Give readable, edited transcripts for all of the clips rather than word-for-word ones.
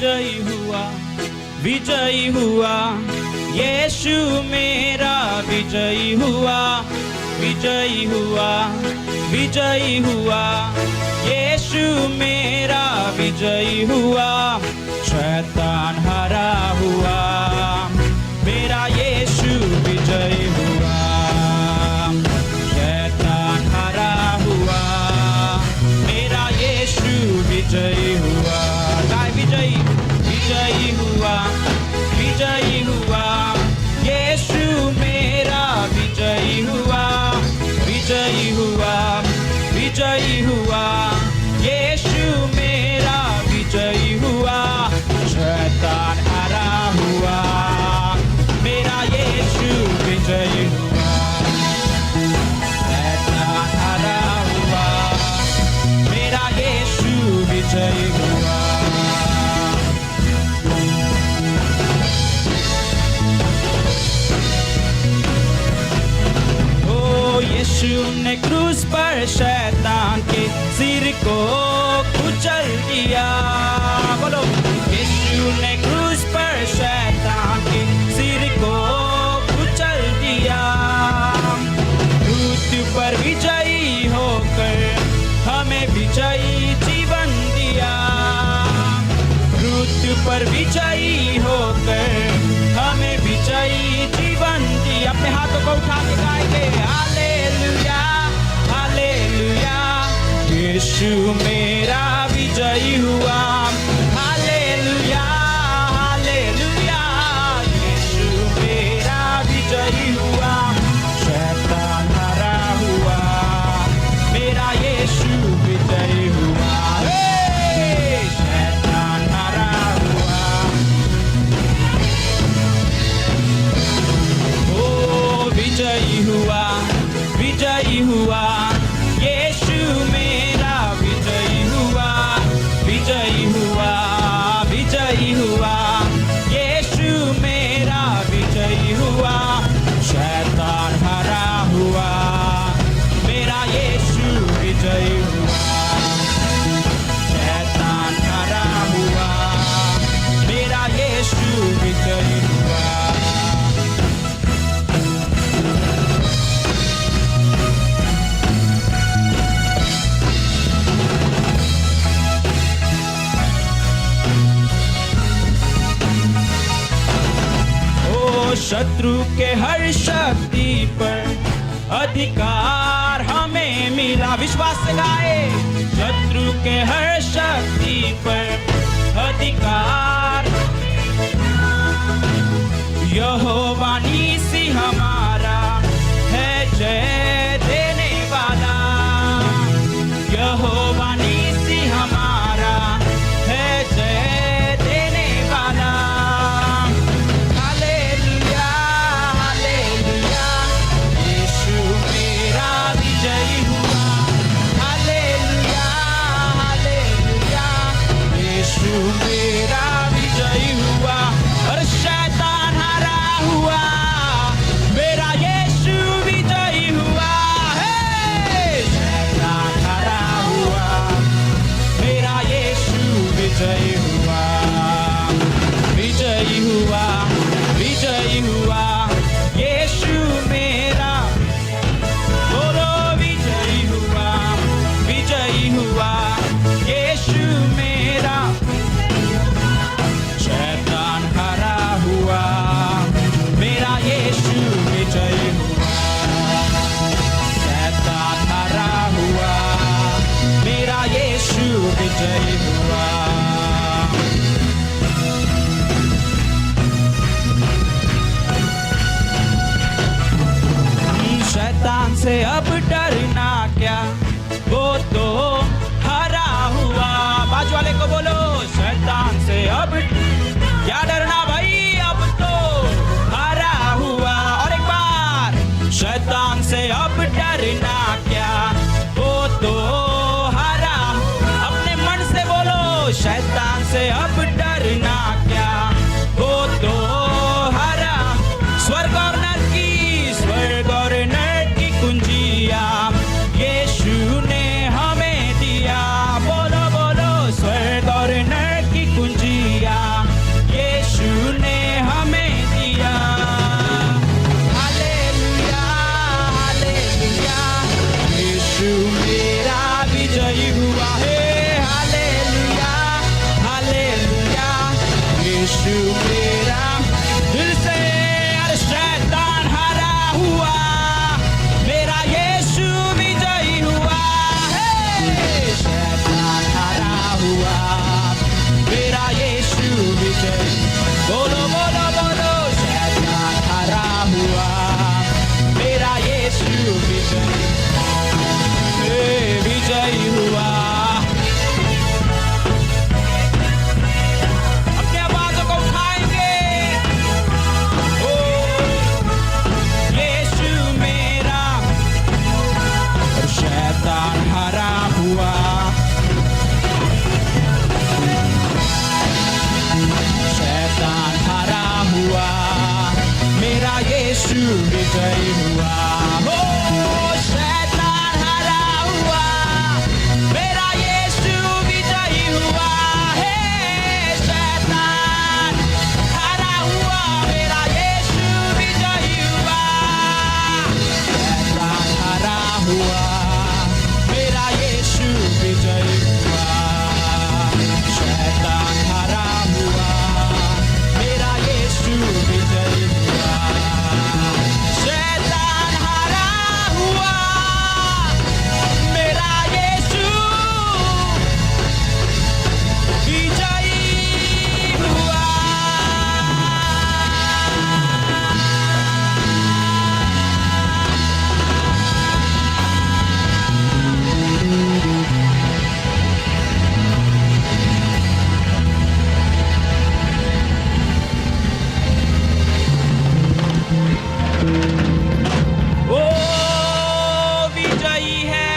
विजयी हुआ, विजयी हुआ, यीशु मेरा विजयी हुआ, विजयी हुआ, विजयी हुआ, यीशु मेरा विजयी हुआ, शैतान हरा हुआ, मेरा यीशु विजयी हुआ, शैतान हरा हुआ, मेरा यीशु विजयी हुआ, गाय विजयी, विजयी हुआ, विजयी हुआ, यीशु मेरा विजयी हुआ, विजयी हुआ, विजयी हुआ, यीशु मेरा विजयी हुआ, शैतान हरा हुआ, मेरा यीशु विजयी हुआ, शैतान हरा हुआ, मेरा यीशु विजयी हुआ। यीशु ने क्रूस पर शैतान के सिर को कुचल दिया, बोलो। यीशु ने क्रूस पर शैतान के सिर को कुचल दिया, मृत्यु पर विजयी होकर हमें विजयी जीवन दिया, मृत्यु पर विजयी होकर हमें विजयी जीवन दिया। अपने हाथों को उठा के गाएंगे हालेलुया, हालेलुया, यीशु मेरा विजयी हुआ, हालेलुया, हालेलुया, यीशु मेरा विजयी हुआ, शैतान हरा हुआ, मेरा यीशु विजयी हुआ, शैतान हरा हुआ, ओ विजयी हुआ, विजयी हुआ, यीशु मेरा विजयी हुआ, विजयी हुआ, विजयी हुआ, यीशु मेरा विजयी हुआ, शैतान हरा हुआ, मेरा यीशु विजयी हुआ, शैतान हरा हुआ, मेरा यीशु विजयी हुआ। शत्रु के हर शक्ति पर अधिकार हमें मिला, विश्वास से गाए। शत्रु के हर शक्ति पर अधिकार, यहोवा नीसी हमारा है जय देने वाला, यहोवा नीसी हमारा है जय देने वाला, मेरा विजयी हुआ, और शैतान हरा हुआ, मेरा यीशु विजयी हुआ, शैतान हरा हुआ, मेरा यीशु विजयी हुआ, विजयी हुआ, विजयी हुआ, यीशु मेरा, बोलो विजयी हुआ, विजयी हुआ, यीशु मेरा, शैतान हरा हुआ, मेरा यीशु विजयी हुआ, शैतान हरा हुआ, मेरा यीशु विजयी हुआ। शैतान से अब डरना क्या, वो तो हरा हुआ, बाजू वाले को बोलो, शैतान से अब क्या डरना भाई, अब तो हरा हुआ, और एक बार, शैतान से अब डरना क्या, वो तो हरा, अपने मन से बोलो, शैतान हरा हुआ, शैतान हरा हुआ, मेरा यीशु विजयी हुआ। हो शैतान हरा हुआ, मेरा यीशु विजयी हुआ। हे शैतान हरा हुआ, मेरा यीशु विजयी हुआ। शैतान हरा हुआ, मेरा यीशु विजयी हुआ। शैतान हरा हुआ, मेरा यीशु विजयी हुआ। शैतान हरा हुआ, मेरा यीशु विजयी हुआ। वो विजयी है,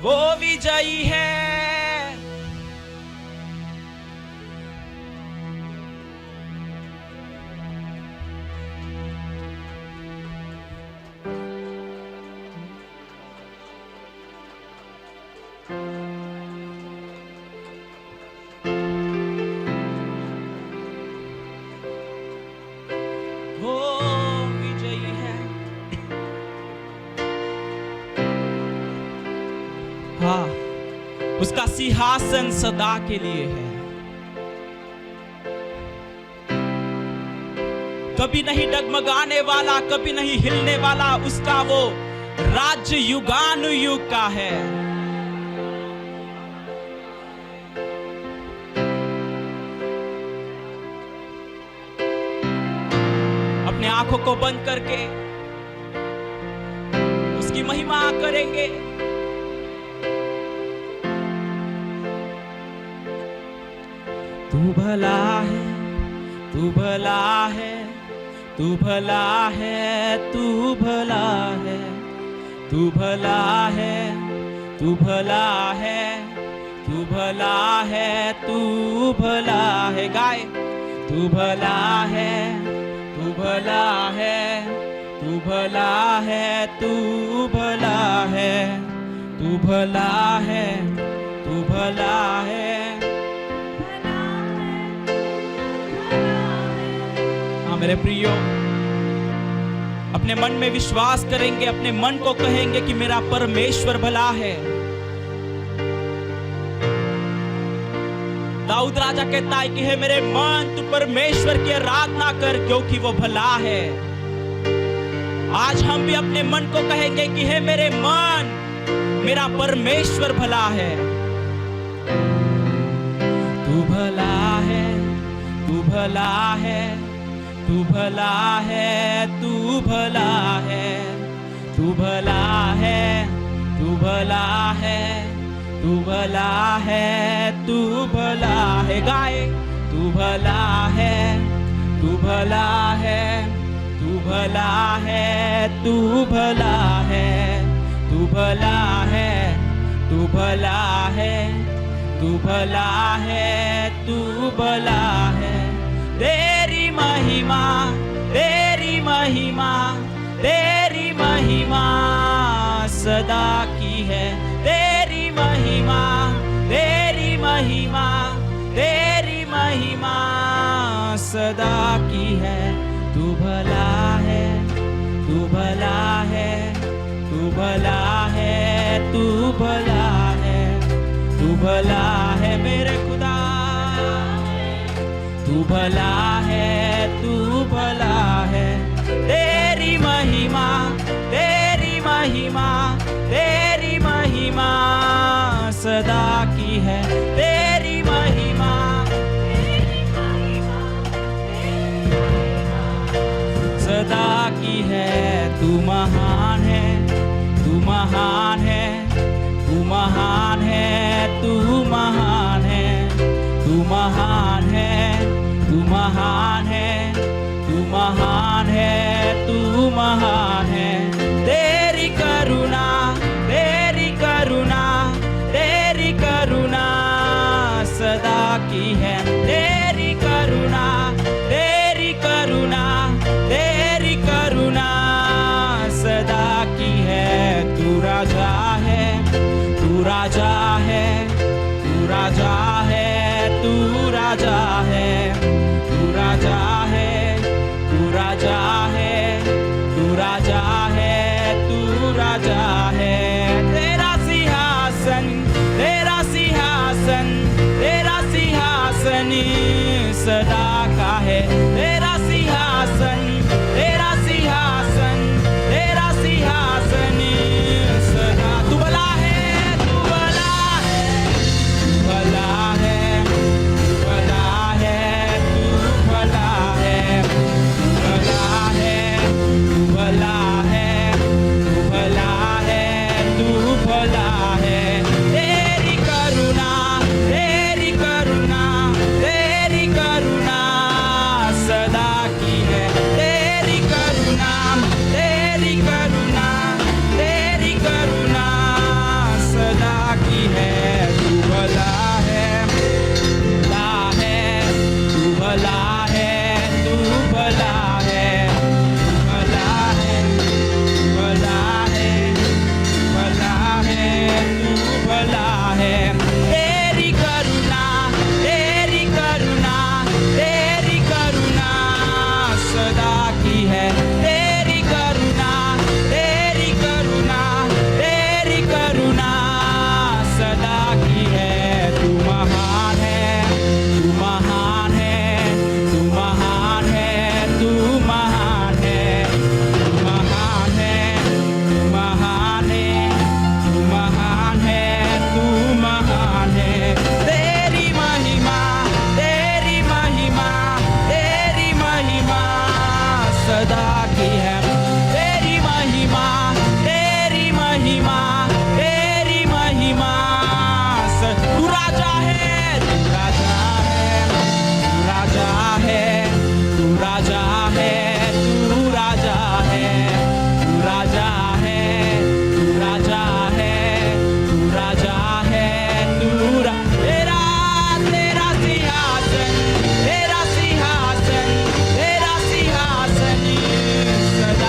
वो विजयी है। वो विजयी है। हाँ, उसका सिंहासन सदा के लिए है, कभी नहीं डगमगाने वाला, कभी नहीं हिलने वाला। उसका वो राज्य युगानुयुग का है। अपने आंखों को बंद करके उसकी महिमा करेंगे। तू भला है, तू भला है, तू भला है, तू भला है, तू भला है, तू भला है, तू भला है, तू भला है। गाय तू भला है, तू भला है, तू भला है, तू भला है, तू भला है, तू भला है। हाँ मेरे प्रियो, अपने मन में विश्वास करेंगे, अपने मन को कहेंगे कि मेरा परमेश्वर भला है। दाऊद राजा कहता है कि हे मेरे मन, तू परमेश्वर की आराधना कर क्योंकि वो भला है। आज हम भी अपने मन को कहेंगे कि हे मेरे मन, मेरा परमेश्वर भला है। तू भला है, तू भला है, तू भला है, तू भला है, तू भला है, तू भला है, तू भला है, तू भला है। गाय तू भला है, तू भला है, तू भला है, तू भला है, तू भला है, तू भला है, तू भला है, तू भला है। तेरी महिमा, तेरी महिमा, तेरी महिमा सदा की है। तेरी महिमा, तेरी महिमा, तेरी महिमा सदा की है। तू भला है, तू भला है, तू भला है, तू भला है, तू भला है मेरे खुदा। तू भला है, तू भला है। तेरी महिमा, तेरी महिमा, तेरी महिमा सदा की है। तेरी महिमा, सदा की है। तू महान है, तू महान है, तू महान है, तू महान है, तू महान है, तू महान है, तू महान महान है, तू महान है। तेरी करुणा, तेरी करुणा, तेरी करुणा सदा की है। तेरी करुणा, तेरी करुणा, तेरी करुणा सदा की है। तू राजा है, तू राजा है, तू राजा है, तू राजा है, तू राजा है, तू राजा है, तू राजा है, तू राजा है। तेरा सिंहासन, तेरा सिंहासन, तेरा सिंहासन सदा का है। तेरा सिंहासन, तेरा सिंहासन, तेरा सिंहासन सदा। तू भला है, तू भला है, तू भला है, तू भला है, तू भला है, तू भला है, तू भला है, तू भला है, तू भला है। तेरी करुणा, तेरी करुणा, तेरी करुणा सदा की है। तेरी करुणा, तेरी करुणा, तेरी करुणा सदा की है। तू भला है, भला है, तू भला है, तू भला है, तू भला है, तू भला है, भला है, तू भला है। तेरी करुणा, तेरी करुणा, तेरी करुणा सदा की है। तेरी करुणा, तेरी करुणा, तेरी करुणा सदा की है। तू महान है, तू महान है, तू महान है, तू महान है, तू महान है, तू महान है, तू महान है, तू महान है। तेरी महिमा, तेरी महिमा, तेरी महिमा सदा की है। तेरी महिमा, तेरी महिमा, तेरी महिमा तू राजा है, तू राजा है, तू राजा है, तू राजा है, तू राजा है, तू राजा है, तू राजा है, तू राजा है, तेरा तेरा सिंहासन, तेरा सिंहासन, तेरा सिंहासन सदा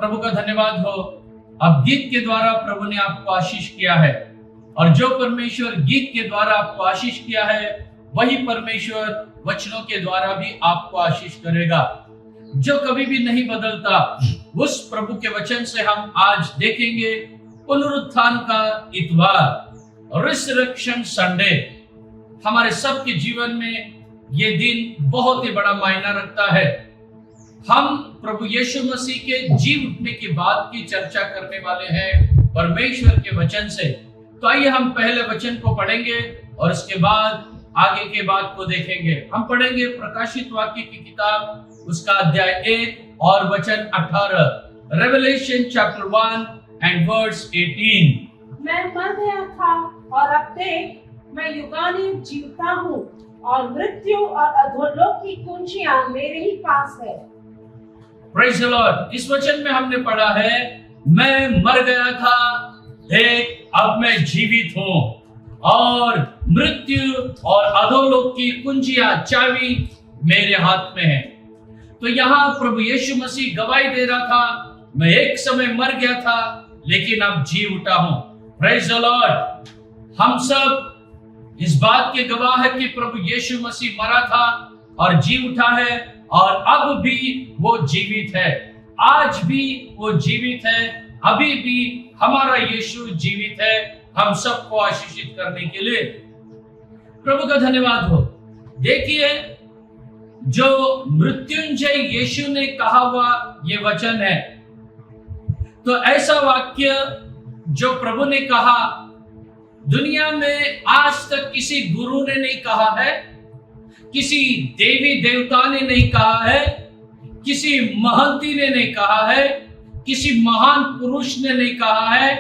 प्रभु का धन्यवाद हो। अब गीत के द्वारा प्रभु ने आपको आशीष किया है, और जो परमेश्वर गीत के द्वारा आपको आशीष किया है, वही परमेश्वर वचनों के द्वारा भी आपको आशीष करेगा, जो कभी भी नहीं बदलता। उस प्रभु के वचन से हम आज देखेंगे पुनरुत्थान का इतवार, रिसरेक्शन संडे। हमारे सबके जीवन में ये दिन बहुत ही बड़ा मायना रखता है। हम प्रभु यीशु मसीह के जी उठने की बात की चर्चा करने वाले हैं परमेश्वर के वचन से। तो आइए हम पहले वचन को पढ़ेंगे और उसके बाद आगे के बात को देखेंगे। हम पढ़ेंगे प्रकाशित वाक्य की किताब, उसका अध्याय 1 और वचन 18, रेवलेशन चैप्टर 1 एंड वर्स 18। मैं मर गया था और अब देख मैं युगानुयुग जीवता हूँ, और मृत्यु और अधोलोक की कुंजियां मेरे ही पास है। Praise the Lord. इस वचन में हमने पढ़ा है, मैं मर गया था, देख अब मैं जीवित हूँ, और मृत्यु और अधोलोक की कुंजियां, चाबी मेरे हाथ में है। तो यहाँ प्रभु यीशु मसीह गवाही दे रहा था, मैं एक समय मर गया था लेकिन अब जी उठा हूं। Praise the Lord. हम सब इस बात के गवाह है कि प्रभु यीशु मसीह मरा था और जी उठा है, और अब भी वो जीवित है, आज भी वो जीवित है, अभी भी हमारा यीशु जीवित है हम सबको आशीषित करने के लिए। प्रभु का धन्यवाद हो। देखिए, जो मृत्युंजय यीशु ने कहा हुआ ये वचन है, तो ऐसा वाक्य जो प्रभु ने कहा, दुनिया में आज तक किसी गुरु ने नहीं कहा है, किसी देवी देवता ने नहीं कहा है, किसी महंती ने नहीं कहा है, किसी महान पुरुष ने नहीं कहा है,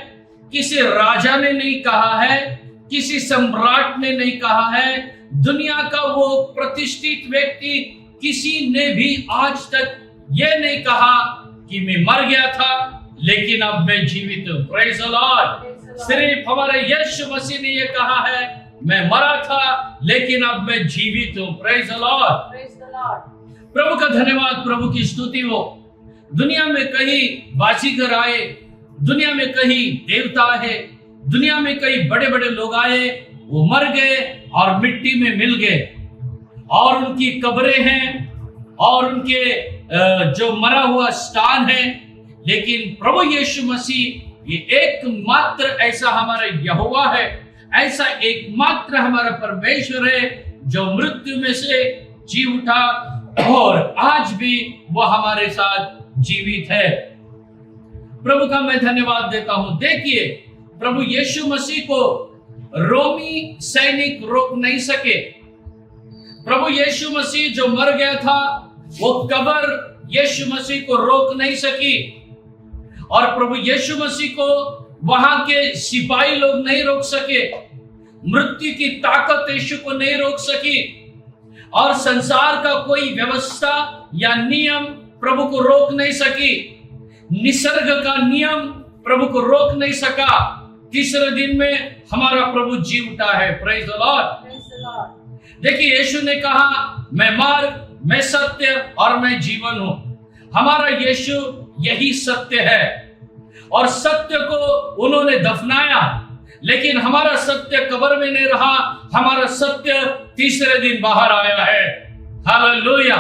किसी राजा ने नहीं कहा है, किसी सम्राट ने नहीं कहा है, दुनिया का वो प्रतिष्ठित व्यक्ति किसी ने भी आज तक ये नहीं कहा कि मैं मर गया था लेकिन अब मैं जीवित हूं। Praise the Lord. सिर्फ हमारे यीशु मसीह ने ये कहा है, मैं मरा था लेकिन अब मैं जीवित हूं। Praise the lord. प्रभु का धन्यवाद, प्रभु की स्तुति हो। दुनिया में कई बाजीगर आए, दुनिया में कई देवता है, दुनिया में कई बड़े बड़े लोग आए, वो मर गए और मिट्टी में मिल गए, और उनकी कब्रें हैं और उनके जो मरा हुआ स्थान है। लेकिन प्रभु यीशु मसीह ये एकमात्र ऐसा हमारा यहोवा है, ऐसा एकमात्र हमारा परमेश्वर है जो मृत्यु में से जी उठा और आज भी वो हमारे साथ जीवित है। प्रभु का मैं धन्यवाद देता हूं। देखिए, प्रभु यीशु मसीह को रोमी सैनिक रोक नहीं सके। प्रभु यीशु मसीह जो मर गया था, वो कब्र यीशु मसीह को रोक नहीं सकी, और प्रभु यीशु मसीह को वहां के सिपाही लोग नहीं रोक सके, मृत्यु की ताकत यीशु को नहीं रोक सकी, और संसार का कोई व्यवस्था या नियम प्रभु को रोक नहीं सकी, निसर्ग का नियम प्रभु को रोक नहीं सका। तीसरे दिन में हमारा प्रभु जी उठा है। Praise the Lord. देखिए, यीशु ने कहा, मैं मार्ग, मैं सत्य और मैं जीवन हूं। हमारा यीशु यही सत्य है, और सत्य को उन्होंने दफनाया, लेकिन हमारा सत्य कब्र में नहीं रहा, हमारा सत्य तीसरे दिन बाहर आया है। हालेलुया।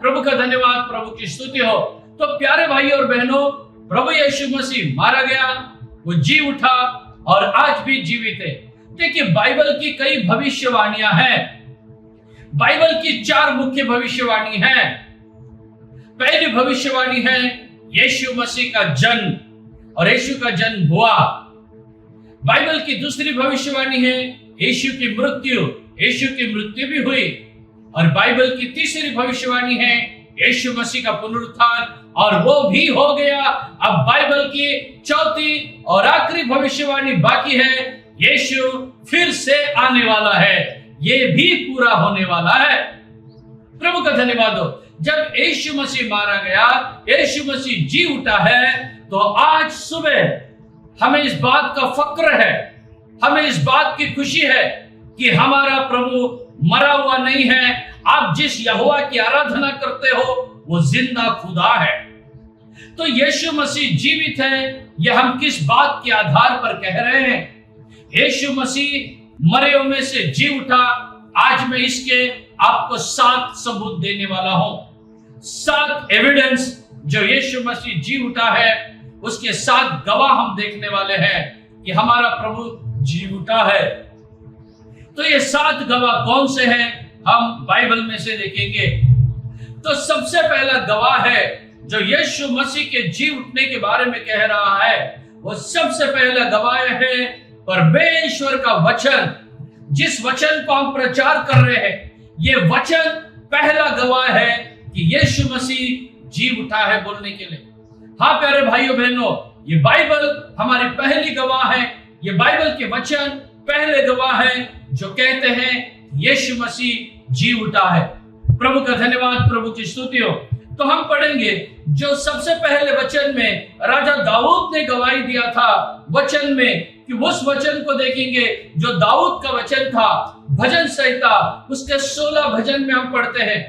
प्रभु का धन्यवाद, प्रभु की स्तुति हो। तो प्यारे भाई और बहनों, प्रभु यीशु मसीह मारा गया, वो जी उठा और आज भी जीवित है। देखिए, बाइबल की कई भविष्यवाणियां हैं। बाइबल की 4 मुख्य भविष्यवाणी हैं। पहली भविष्यवाणी है यीशु मसीह का जन्म, और यीशु का जन्म हुआ। बाइबल की दूसरी भविष्यवाणी है यीशु की मृत्यु, यीशु की मृत्यु भी हुई। और बाइबल की तीसरी भविष्यवाणी है यीशु मसीह का पुनरुत्थान, और वो भी हो गया। अब बाइबल की चौथी और आखिरी भविष्यवाणी बाकी है, यीशु फिर से आने वाला है, ये भी पूरा होने वाला है। प्रभु का धन्यवाद हो। जब यीशु मसीह मारा गया, यीशु मसीह जी उठा है, तो आज सुबह हमें इस बात का फक्र है, हमें इस बात की खुशी है कि हमारा प्रभु मरा हुआ नहीं है। आप जिस यहोवा की आराधना करते हो वो जिंदा खुदा है। तो यीशु मसीह जीवित है, यह हम किस बात के आधार पर कह रहे हैं? यीशु मसीह मरे में से जी उठा। आज मैं इसके आपको 7 सबूत देने वाला हूं। 7 एविडेंस जो यीशु मसीह जी उठा है, उसके 7 गवाह हम देखने वाले हैं कि हमारा प्रभु जी उठा है। तो ये 7 गवाह कौन से हैं, हम बाइबल में से देखेंगे। तो सबसे पहला गवाह है जो यीशु मसीह के जी उठने के बारे में कह रहा है, वो सबसे पहला गवाह है परमेश्वर का वचन। जिस वचन को हम प्रचार कर रहे हैं, ये वचन पहला गवाह है कि यीशु मसीह जी उठा है बोलने के लिए। हाँ प्यारे भाइयों बहनों, ये बाइबल हमारी पहली गवाह है। ये बाइबल के वचन पहले गवाह है जो कहते हैं यीशु मसीह जी उठा है। प्रभु का धन्यवाद, प्रभु की स्तुति हो। तो हम पढ़ेंगे जो सबसे पहले वचन में राजा दाऊद ने गवाही दिया था वचन में, कि उस वचन को देखेंगे जो दाऊद का वचन था। भजन संहिता उसके 16 भजन में हम पढ़ते हैं।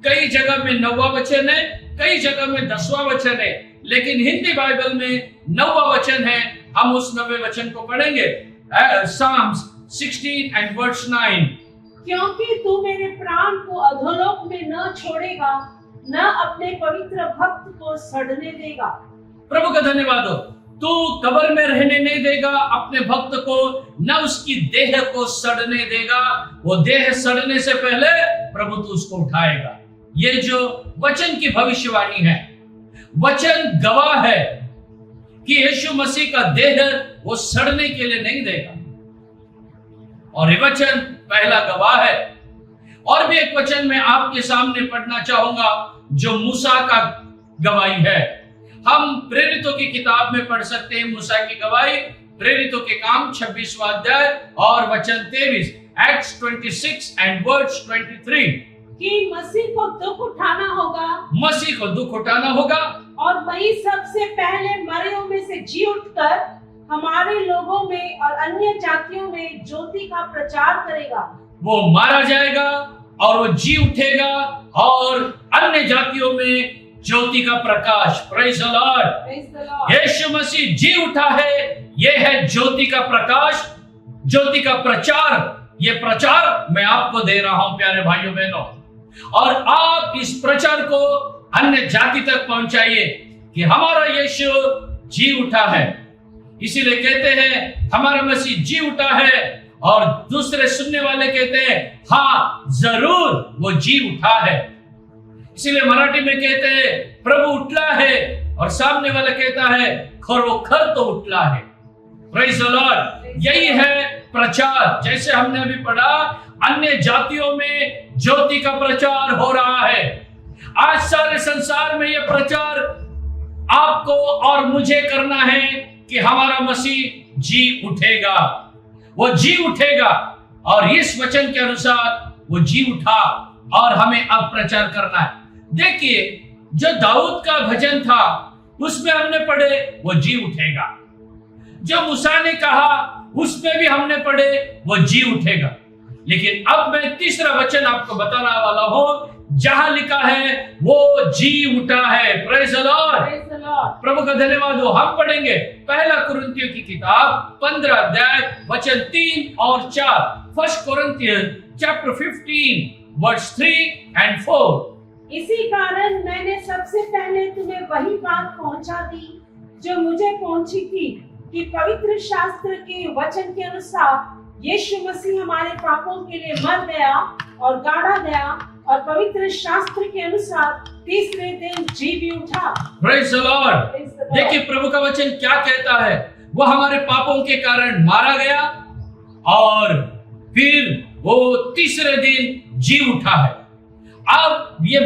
कई जगह में 9वां वचन है, कई जगह में 10वां वचन है, लेकिन हिंदी बाइबल में 9वां वचन है। हम उस 9वें वचन को पढ़ेंगे। Psalms 16 and verse 9। क्योंकि तू मेरे प्राण को अधोलोक में न छोड़ेगा, न अपने पवित्र भक्त को सड़ने देगा। प्रभु का धन्यवाद हो। तू कब्र में रहने नहीं देगा अपने भक्त को, न उसकी देह को सड़ने देगा। वो देह सड़ने से पहले प्रभु तू उसको उठाएगा। ये जो वचन की भविष्यवाणी है, वचन गवाह है कि यीशु मसीह का देह वो सड़ने के लिए नहीं देगा, और ये वचन पहला गवाह है। और भी एक वचन मैं आपके सामने पढ़ना चाहूंगा जो मूसा का गवाही है। हम प्रेरितों की किताब में पढ़ सकते हैं मूसा की गवाही, प्रेरितों के काम 26वां अध्याय और वचन 23, Acts 26 and verse 23, कि मसीह को दुख उठाना होगा, मसीह को दुख उठाना होगा, और वही सबसे पहले मरे में से जी उठकर हमारे लोगों में और अन्य जातियों में ज्योति का प्रचार करेगा। वो मारा जाएगा और वो जी उठेगा और अन्य जातियों में ज्योति का प्रकाश। Praise the lord. Yeshu Masih जी उठा है, ये है ज्योति का प्रकाश, ज्योति का प्रचार। ये प्रचार मैं आपको दे रहा हूं प्यारे भाइयों बहनों, और आप इस प्रचार को अन्य जाति तक पहुंचाइए कि हमारा यीशु जी उठा है। इसीलिए कहते हैं हमारा मसीह जी उठा है, और दूसरे सुनने वाले कहते हैं हाँ जरूर वो जी उठा है। इसीलिए मराठी में कहते हैं प्रभु उठला है, और सामने वाला कहता है खरोखर तो उठला है। Praise the Lord. यही है प्रचार। जैसे हमने अभी पढ़ा, अन्य जातियों में ज्योति का प्रचार हो रहा है। आज सारे संसार में यह प्रचार आपको और मुझे करना है कि हमारा मसीह जी उठेगा, वो जी उठेगा, और इस वचन के अनुसार वो जी उठा और हमें अब प्रचार करना है। देखिए जो दाऊद का भजन था उसमें हमने पढ़े वो जी उठेगा, जो मूसा ने कहा उसमें भी हमने पढ़े वो जी उठेगा। लेकिन अब मैं तीसरा वचन आपको बताने वाला हूं जहां लिखा है वो जी उठा है। Praise the lord. प्रभु का धन्यवाद हो। हम पढ़ेंगे पहला कुरिन्थियों की किताब 15 अध्याय वचन 3 और 4। First Corinthians chapter 15 verse 3 and 4। इसी कारण मैंने सबसे पहले तुम्हें वही बात पहुंचा दी जो मुझे पहुंची थी, कि पवित्र शास्त्र के वचन के अनुसार यीशु मसीह हमारे पापों के लिए मर गया और गाड़ा गया, और पवित्र शास्त्र के अनुसार तीसरे दिन जी भी उठा। Praise the Lord. देखिए प्रभु का वचन क्या कहता है, वो हमारे पापों के कारण मारा गया और फिर वो तीसरे दिन जी उठा है। अब ये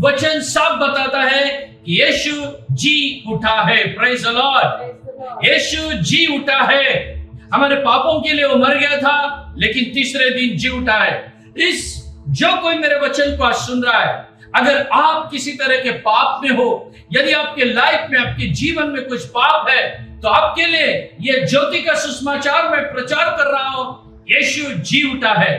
वचन साफ बताता है कि यीशु जी उठा है। Praise the lord. यीशु जी उठा है। हमारे पापों के लिए वो मर गया था, लेकिन तीसरे दिन जी उठा है। इस जो कोई मेरे वचन को आज सुन रहा है, अगर आप किसी तरह के पाप में हो, यदि आपके लाइफ में, आपके जीवन में कुछ पाप है, तो आपके लिए यह ज्योति का सुसमाचार मैं प्रचार कर रहा हूं। यीशु जी उठा है।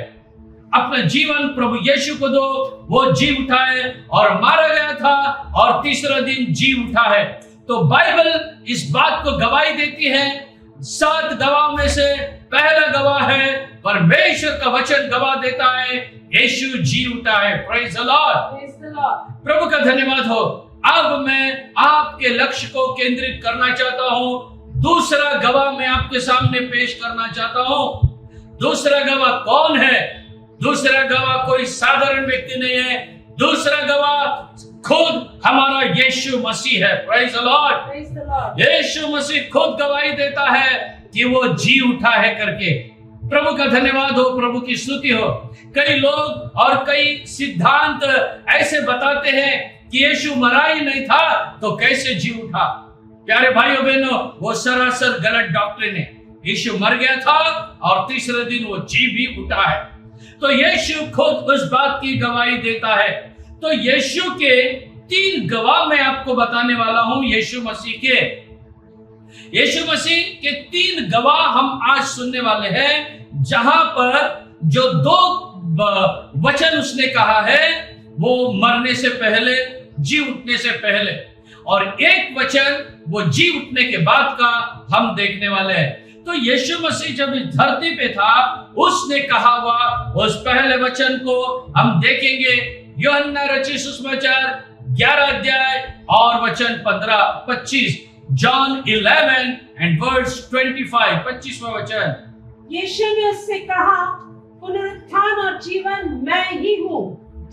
अपना जीवन प्रभु यीशु को दो, वो जी उठा है और मारा गया था और तीसरा दिन जी उठा है। तो बाइबल इस बात को गवाही देती है। 7 गवाह में से पहला गवाह है, परमेश्वर का वचन गवाह देता है, यीशु जी उठा है। Praise the lord. प्रभु का धन्यवाद हो। अब मैं आपके लक्ष्य को केंद्रित करना चाहता हूं। दूसरा गवाह मैं आपके सामने पेश करना चाहता हूं। दूसरा गवाह कौन है? दूसरा गवाह कोई साधारण व्यक्ति नहीं है। दूसरा गवाह खुद हमारा यीशु मसीह है। Praise the lord. Yeshu Masih खुद गवाही देता है कि वो जी उठा है करके। प्रभु का धन्यवाद हो, प्रभु की स्तुति हो। कई लोग और कई सिद्धांत ऐसे बताते हैं कि यीशु मरा ही नहीं था तो कैसे जी उठा। प्यारे भाइयों बहनों, वो सरासर गलत डॉक्ट्रिन है। यीशु मर गया था और तीसरे दिन वो जी भी उठा है। तो यीशु खुद उस बात की गवाही देता है। तो यीशु के 3 गवाह मैं आपको बताने वाला हूं। यीशु मसीह के 3 गवाह हम आज सुनने वाले हैं, जहां पर जो 2 वचन उसने कहा है वो मरने से पहले, जी उठने से पहले, और 1 वचन वो जी उठने के बाद का हम देखने वाले हैं। तो यीशु मसीह जब इस धरती पे था, उसने कहा हुआ उस पहले वचन को हम देखेंगे। यूहन्ना रचित सुसमाचार 11 अध्याय और वचन 15-25। जॉन 11 and verse 25, 25वां वचन। यीशु ने उससे कहा, पुनरुत्थान और जीवन मैं ही हूँ।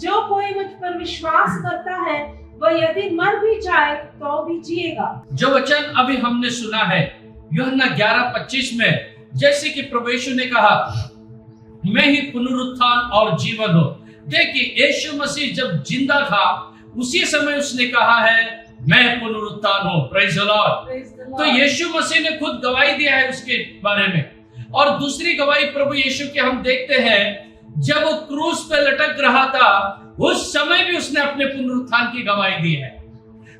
जो कोई मुझ पर विश्वास करता है वह यदि मर भी जाए तो भी जिएगा। जो वचन अभी हमने सुना है यूहन्ना 11:25 में, जैसे कि प्रभु यीशु ने कहा, मैं ही पुनरुत्थान और जीवन हूँ। देखिए, यीशु मसीह जब जिंदा था उसी समय उसने कहा है मैं पुनरुत्थान हूँ। Praise the Lord. तो यीशु मसीह ने खुद गवाही दिया है उसके बारे में। और दूसरी गवाही प्रभु यीशु के हम देखते हैं, जब वो क्रूस पे लटक रहा था उस समय भी उसने अपने पुनरुत्थान की गवाही दी है।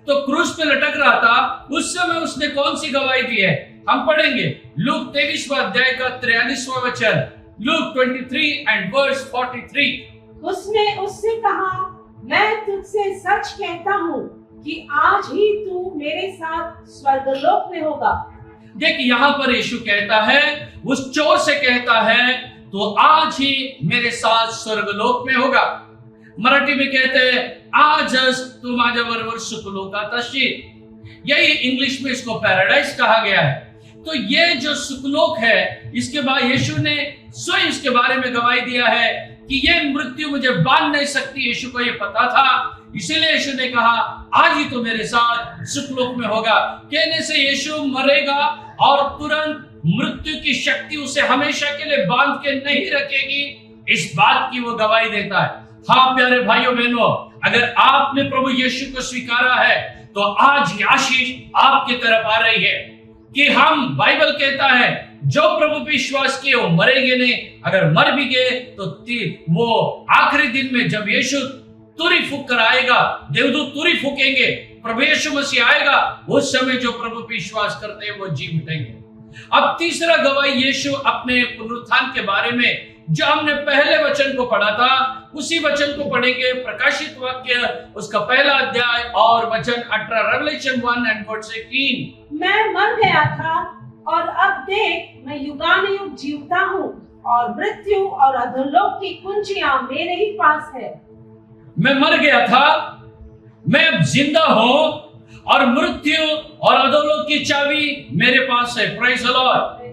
तो क्रूस पे लटक रहा था उस समय उसने कौन सी गवाही दी है? हम पढ़ेंगे लूक 23वां अध्याय का 43वां वचन। Look 23 and verse 43। उसने उससे कहा, मैं तुझसे सच कहता हूँ कि आज ही तू मेरे साथ स्वर्गलोक में होगा। देखिए, यहाँ पर यीशु कहता है, उस चोर से कहता है, तो आज ही मेरे साथ स्वर्गलोक में होगा। मराठी में कहते हैं, आजच तू माझ्याबरोबर सुखलोकात असशील। यही इंग्लिश में इसको पैराडाइज कहा गया है। तो ये जो सुखलोक है, इसके बाद यीशु ने स्वयं इसके बारे में गवाही दिया है कि ये मृत्यु मुझे बांध नहीं सकती। यीशु को ये पता था, इसीलिए यीशु ने कहा आज ही तो मेरे साथ सुखलोक में होगा। कहने से यीशु मरेगा और तुरंत मृत्यु की शक्ति उसे हमेशा के लिए बांध के नहीं रखेगी, इस बात की वो गवाही देता है। हाँ प्यारे भाइयों बहनों, अगर आपने प्रभु यीशु को स्वीकारा है तो आज ये आशीष आपकी तरफ आ रही है कि हम, बाइबल कहता है, जो प्रभु पे विश्वास किए वो मरेंगे नहीं, अगर मर भी गए तो वो आखिरी दिन में जब यीशु तुरी फूक कर आएगा, देवदूत तुरी फूकेंगे, प्रभु यीशु मसीह आएगा, उस समय जो प्रभु पे विश्वास करते हैं वो जी उठेंगे। अब तीसरा गवाही यीशु अपने पुनरुत्थान के बारे में, जो हमने पहले वचन को पढ़ा था उसी वचन को पढ़ेंगे। प्रकाशित वाक्य उसका पहला अध्याय और वचन 18, रेवलेशन 1 and verse 18। मैं मर गया था और अब देख मैं युगानुयुग जीवता हूँ और मृत्यु और अधोलोक की कुंजियां मेरे ही पास है। मैं मर गया था, मैं अब जिंदा हूँ और मृत्यु और अधोलोक की चाबी मेरे पास है। Praise the Lord.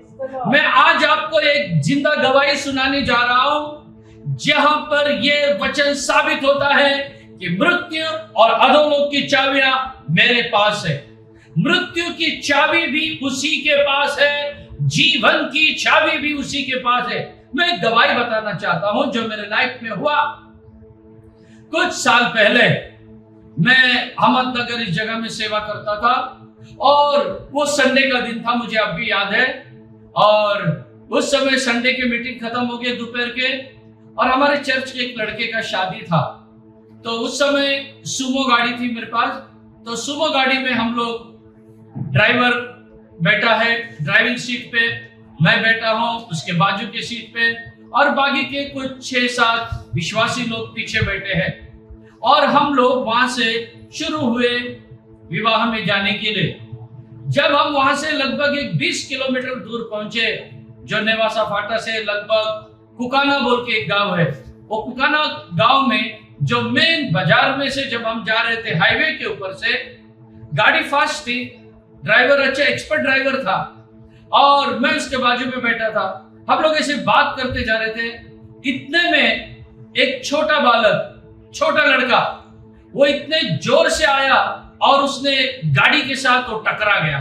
मैं आज आपको एक जिंदा गवाही सुनाने जा रहा हूं, जहां पर यह वचन साबित होता है कि मृत्यु और अधोलोक की चाबियां मेरे पास है। मृत्यु की चाबी भी उसी के पास है, जीवन की चाबी भी उसी के पास है। मैं एक गवाही बताना चाहता हूं जो मेरे लाइफ में हुआ। कुछ साल पहले मैं अहमदनगर इस जगह में सेवा करता था और वो संडे का दिन था, मुझे अब भी याद है। और उस समय संडे की मीटिंग खत्म हो गई दोपहर के, और हमारे चर्च के एक लड़के का शादी था। तो उस समय सुमो गाड़ी थी मेरे पास। तो सुमो गाड़ी में हम लोग, ड्राइवर बैठा है ड्राइविंग सीट पे, मैं बैठा हूं उसके बाजू के सीट पे, और बाकी के कुछ 6-7 विश्वासी लोग पीछे बैठे हैं। और हम लोग वहां से शुरू हुए विवाह में जाने के लिए। जब हम वहां से लगभग 20 किलोमीटर दूर पहुंचे, जो नेवासा फाटा से लगभग कुकाना बोल के एक गांव है, वो कुकाना गांव में जो मेन बाजार में से जब हम जा रहे थे हाईवे के ऊपर से, गाड़ी फास्ट थी, ड्राइवर अच्छा एक्सपर्ट ड्राइवर था और मैं उसके बाजू में बैठा था। हम लोग ऐसे बात करते जा रहे थे, इतने में एक छोटा बालक, छोटा लड़का, वो इतने जोर से आया और उसने गाड़ी के साथ वो टकरा गया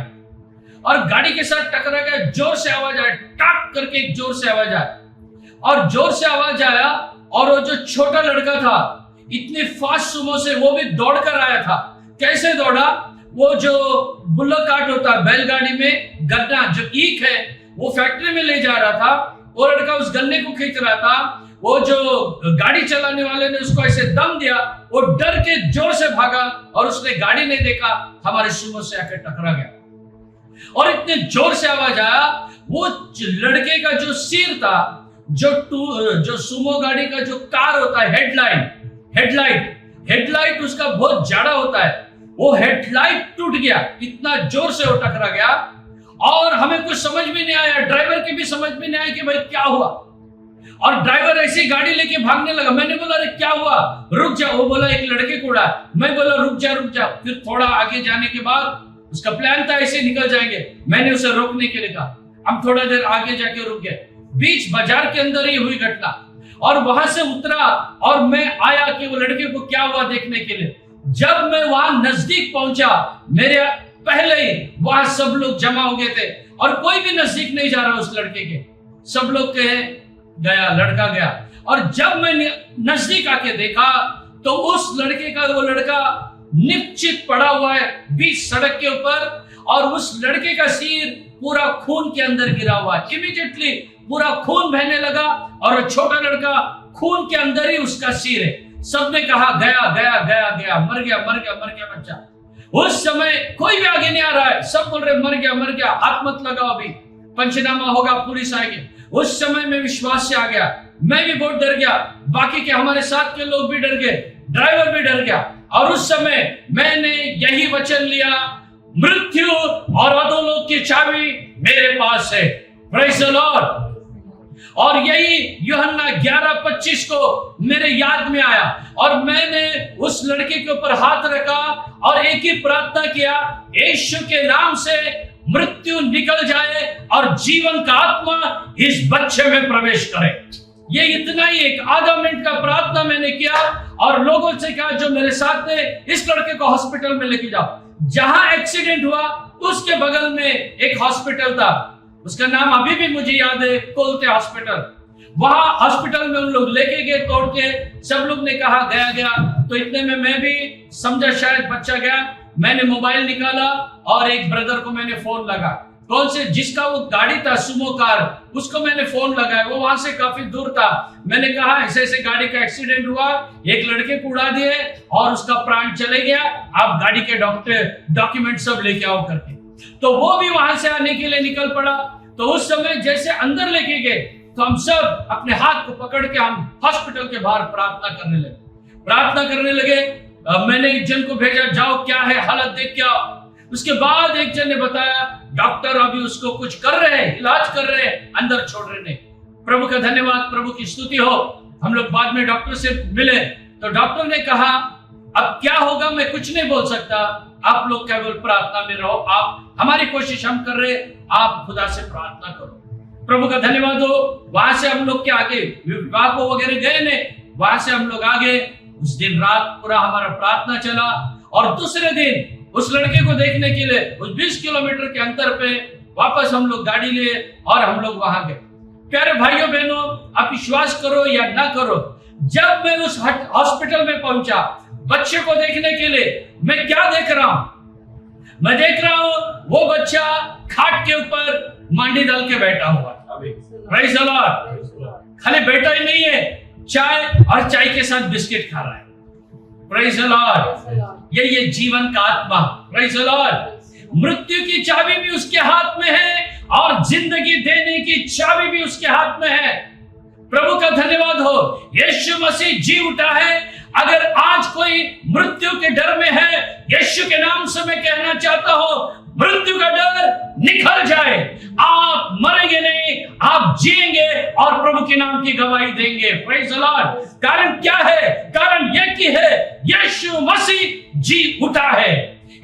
और गाड़ी के साथ टकरा गया, जोर से आवाज आया, टाक करके एक जोर से आवाज आया और जोर से आवाज आया और वो जो छोटा लड़का था इतने फास्ट सुमो से वो भी दौड़कर आया था। कैसे दौड़ा? वो जो बुल्लक कार्ट होता है बैलगाड़ी में, गन्ना जो ईख है वो फैक्ट्री में ले जा रहा था, वो लड़का उस गन्ने को खींच रहा था। वो जो गाड़ी चलाने वाले ने उसको ऐसे दम दिया, वो डर के जोर से भागा और उसने गाड़ी नहीं देखा, हमारे सुमो से आकर टकरा गया और इतने जोर से आवाज आया, वो लड़के का जो सिर था, जो सुमो गाड़ी का जो कार होता है, हेडलाइट उसका बहुत जाड़ा होता है, वो हेडलाइट टूट गया, इतना जोर से वो टकरा गया और हमें कुछ समझ में नहीं आया, ड्राइवर की भी समझ में नहीं आया कि भाई क्या हुआ। और ड्राइवर ऐसी गाड़ी लेके भागने लगा। मैंने बोला अरे क्या हुआ, रुक जा। वो बोला एक लड़के को उड़ा। मैं बोला रुक जा। फिर थोड़ा आगे जाने के बाद उसका प्लान था ऐसे निकल जाएंगे, मैंने उसे रोकने के लिए कहा। हम थोड़ा देर आगे जाके रुक गए, बीच बाजार के अंदर ही हुई घटना और वहां से उतरा और मैं आया कि वो लड़के को क्या हुआ देखने के लिए। जब मैं वहां नजदीक पहुंचा, मेरे पहले ही वहां सब लोग जमा हो गए थे और कोई भी नजदीक नहीं जा रहा उस लड़के के। सब लोग कहे गया, लड़का गया। और जब मैं नजदीक आके देखा तो उस लड़के का, वो लड़का निश्चित पड़ा हुआ है बीच सड़क के ऊपर और उस लड़के का सिर पूरा खून के अंदर गिरा हुआ है। इमीडिएटली पूरा खून बहने लगा और छोटा लड़का खून के अंदर ही उसका सिर है। सबने कहा गया, मर गया बच्चा। उस समय कोई भी आगे नहीं आ रहा है, सब बोल रहे मर गया, हाथ मत लगाओ, अभी पंचनामा होगा, पुलिस आएगी। उस समय में विश्वास से आ गया, मैं भी बहुत डर गया, बाकी के हमारे साथ के लोग भी डर गए, ड्राइवर भी डर गया। और उस समय मैंने यही वचन लिया, मृत्यु और अधोलोक की चाबी मेरे पास है। Praise the Lord. और यही यूहन्ना 11:25 को मेरे याद में आया और मैंने उस लड़के के ऊपर हाथ रखा और एक ही प्रार्थना किया, यीशु के नाम से मृत्यु निकल जाए और जीवन का आत्मा इस बच्चे में प्रवेश करे। ये इतना ही एक आधा मिनट का प्रार्थना मैंने किया और लोगों से कहा जो मेरे साथ थे, इस लड़के को हॉस्पिटल में लेके जाओ। जहां एक्सीडेंट हुआ उसके बगल में एक हॉस्पिटल था, उसका नाम अभी भी मुझे याद है, कोलते हॉस्पिटल। वहां हॉस्पिटल में उन लोग लेके गए, तोड़ के सब लोग ने कहा गया। तो इतने में मैं भी समझा शायद बच्चा गया, मैंने मोबाइल निकाला और एक ब्रदर को मैंने फोन लगा, कौन से जिसका वो गाड़ी था सुमो कार, उसको मैंने फोन लगाया। वो वहां से काफी दूर था। मैंने कहा ऐसे ऐसे गाड़ी का एक्सीडेंट हुआ, एक लड़के को उड़ा दिए और उसका प्राण चले गया, आप गाड़ी के डॉक्यूमेंट सब लेके आओ करके। तो वो भी वहां से आने के लिए निकल पड़ा। तो उस समय जैसे अंदर लेके गए तो हम सब अपने हाथ को पकड़ के हम हॉस्पिटल के बाहर प्रार्थना करने लगे। मैंने एक जन को भेजा, जाओ क्या है हालत देख के आओ। उसके बाद एक जन ने बताया डॉक्टर अभी उसको कुछ कर रहे हैं, इलाज कर रहे हैं, अंदर छोड़ रहे नहीं। प्रभु का धन्यवाद, प्रभु की स्तुति हो। हम लोग बाद में डॉक्टर से मिले तो डॉक्टर ने कहा अब क्या होगा मैं कुछ नहीं बोल सकता, आप लोग केवल प्रार्थना में रहो, आप हमारी कोशिश हम कर रहे, आप खुदा से प्रार्थना करो। प्रभु का धन्यवाद हो। वहां से हम लोग के आगे विवाह को वगैरह गए ने, वहां से हम लोग आगे। उस दिन रात पूरा हमारा प्रार्थना चला और दूसरे दिन उस लड़के को देखने के लिए उस 20 किलोमीटर के अंतर पे वापस हम लोग गाड़ी लिए और हम लोग वहां गए। प्यारे भाइयों बहनों, आप विश्वास करो या ना करो, जब मैं उस हॉस्पिटल में पहुंचा बच्चे को देखने के लिए, मैं क्या देख रहा हूं? मैं देख रहा हूं वो बच्चा खाट के ऊपर मांडी डाल के बैठा हुआ। Praise the Lord. खाली बैठा ही नहीं है, चाय और चाय के साथ बिस्किट खा रहा है। Praise the Lord. ये जीवन का आत्मा। Praise the Lord. मृत्यु की चाबी भी उसके हाथ में है और जिंदगी देने की चाबी भी उसके हाथ में है। प्रभु का धन्यवाद हो। यीशु मसीह जी उठा है। अगर आज कोई मृत्यु के डर में है यीशु के नाम से मैं कहना चाहता हूं, मृत्यु का डर निकल जाए। आप मरेंगे नहीं, आप जिएंगे और प्रभु के नाम की गवाही देंगे। Praise the Lord. कारण क्या है? कारण यह कि है यीशु मसीह जी उठा है।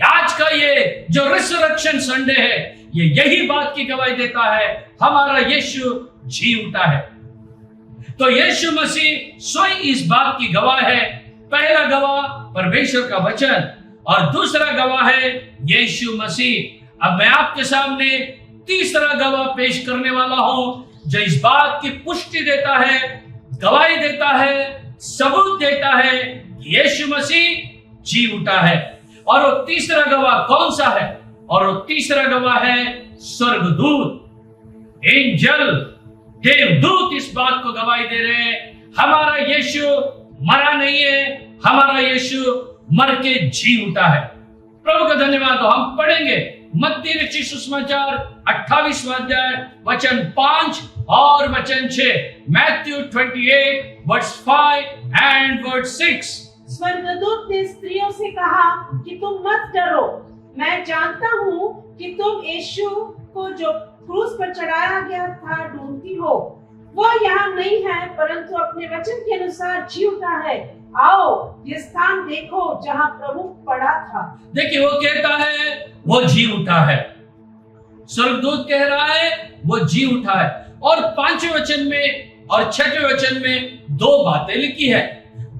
आज का ये जो रिसरेक्शन संडे है, ये यही बात की गवाही देता है, हमारा यीशु जी उठा है। तो यीशु मसीह स्वयं इस बात की गवाह है। पहला गवाह परमेश्वर का वचन और दूसरा गवाह है यीशु मसीह। अब मैं आपके सामने तीसरा गवाह पेश करने वाला हूं, जो इस बात की पुष्टि देता है, गवाही देता है, सबूत देता है कि यीशु मसीह जी उठा है। और वो तीसरा गवाह कौन सा है? और वो तीसरा गवाह है स्वर्गदूत, एंजल, देवदूत इस बात को गवाही दे रहे हैं, हमारा यीशु मरा नहीं है, हमारा यीशु मर के जी उठा है। प्रभु का धन्यवाद। तो हम पढ़ेंगे मत्ती रचित सुसमाचार 28वां अध्याय वचन 5 और वचन 6। Matthew 28 verse 5 and verse 6। स्वर्गदूत ने स्त्रियों से कहा कि तुम मत डरो, मैं जानता हूँ कि तुम यीशु को जो क्रूस पर चढ़ाया गया था ढूंढती हो। वो यहाँ नहीं है, परंतु अपने वचन के अनुसार जी उठा है। आओ ये स्थान देखो जहाँ प्रभु पड़ा था। देखिए, वो कहता है वो जी उठा है। स्वर्गदूत कह रहा है वो जी उठा है। और 5वें वचन में और 6वें वचन में दो बातें लिखी है।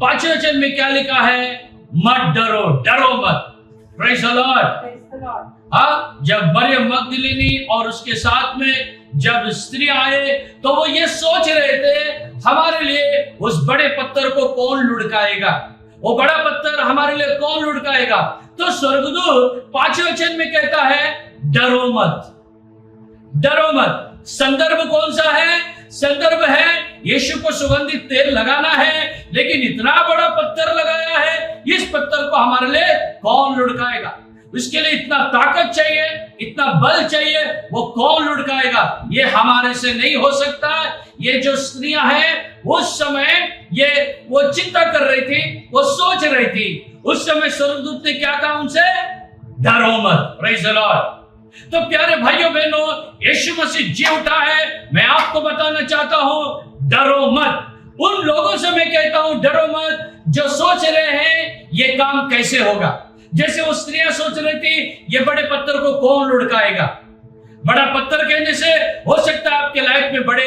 5वें वचन में क्या लिखा है? मत डरो, डरो मत। Praise the Lord. हाँ, जब मरियम मगदलीनी और उसके साथ में जब स्त्री आए तो वो ये सोच रहे थे, हमारे लिए उस बड़े पत्थर को कौन लुढ़काएगा, वो बड़ा पत्थर हमारे लिए कौन लुढ़काएगा। तो स्वर्गदूत 5वें वचन में कहता है डरो मत, डरो मत। संदर्भ कौन सा है? संदर्भ है यीशु को सुगंधित तेल लगाना है, लेकिन इतना बड़ा पत्थर लगाया है, इस पत्थर को हमारे लिए कौन लुढ़काएगा। उसके लिए इतना ताकत चाहिए, इतना बल चाहिए, वो कौन लुढ़काएगा। ये हमारे से नहीं हो सकता। ये जो स्त्रियां हैं उस समय ये वो चिंता कर रही थी, वो सोच रही थी। उस समय स्वर्गदूत ने क्या कहा उनसे? डरो मत। Praise the Lord. तो प्यारे भाइयों बहनों, यीशु मसीह जी उठा है। मैं आपको बताना चाहता हूं, डरो मत। उन लोगों से मैं कहता हूं डरो मत जो सोच रहे हैं ये काम कैसे होगा। जैसे वो स्त्रियां सोच रही थी ये बड़े पत्थर को कौन लुढ़काएगा। बड़ा पत्थर कहने से हो सकता है आपके लाइफ में बड़े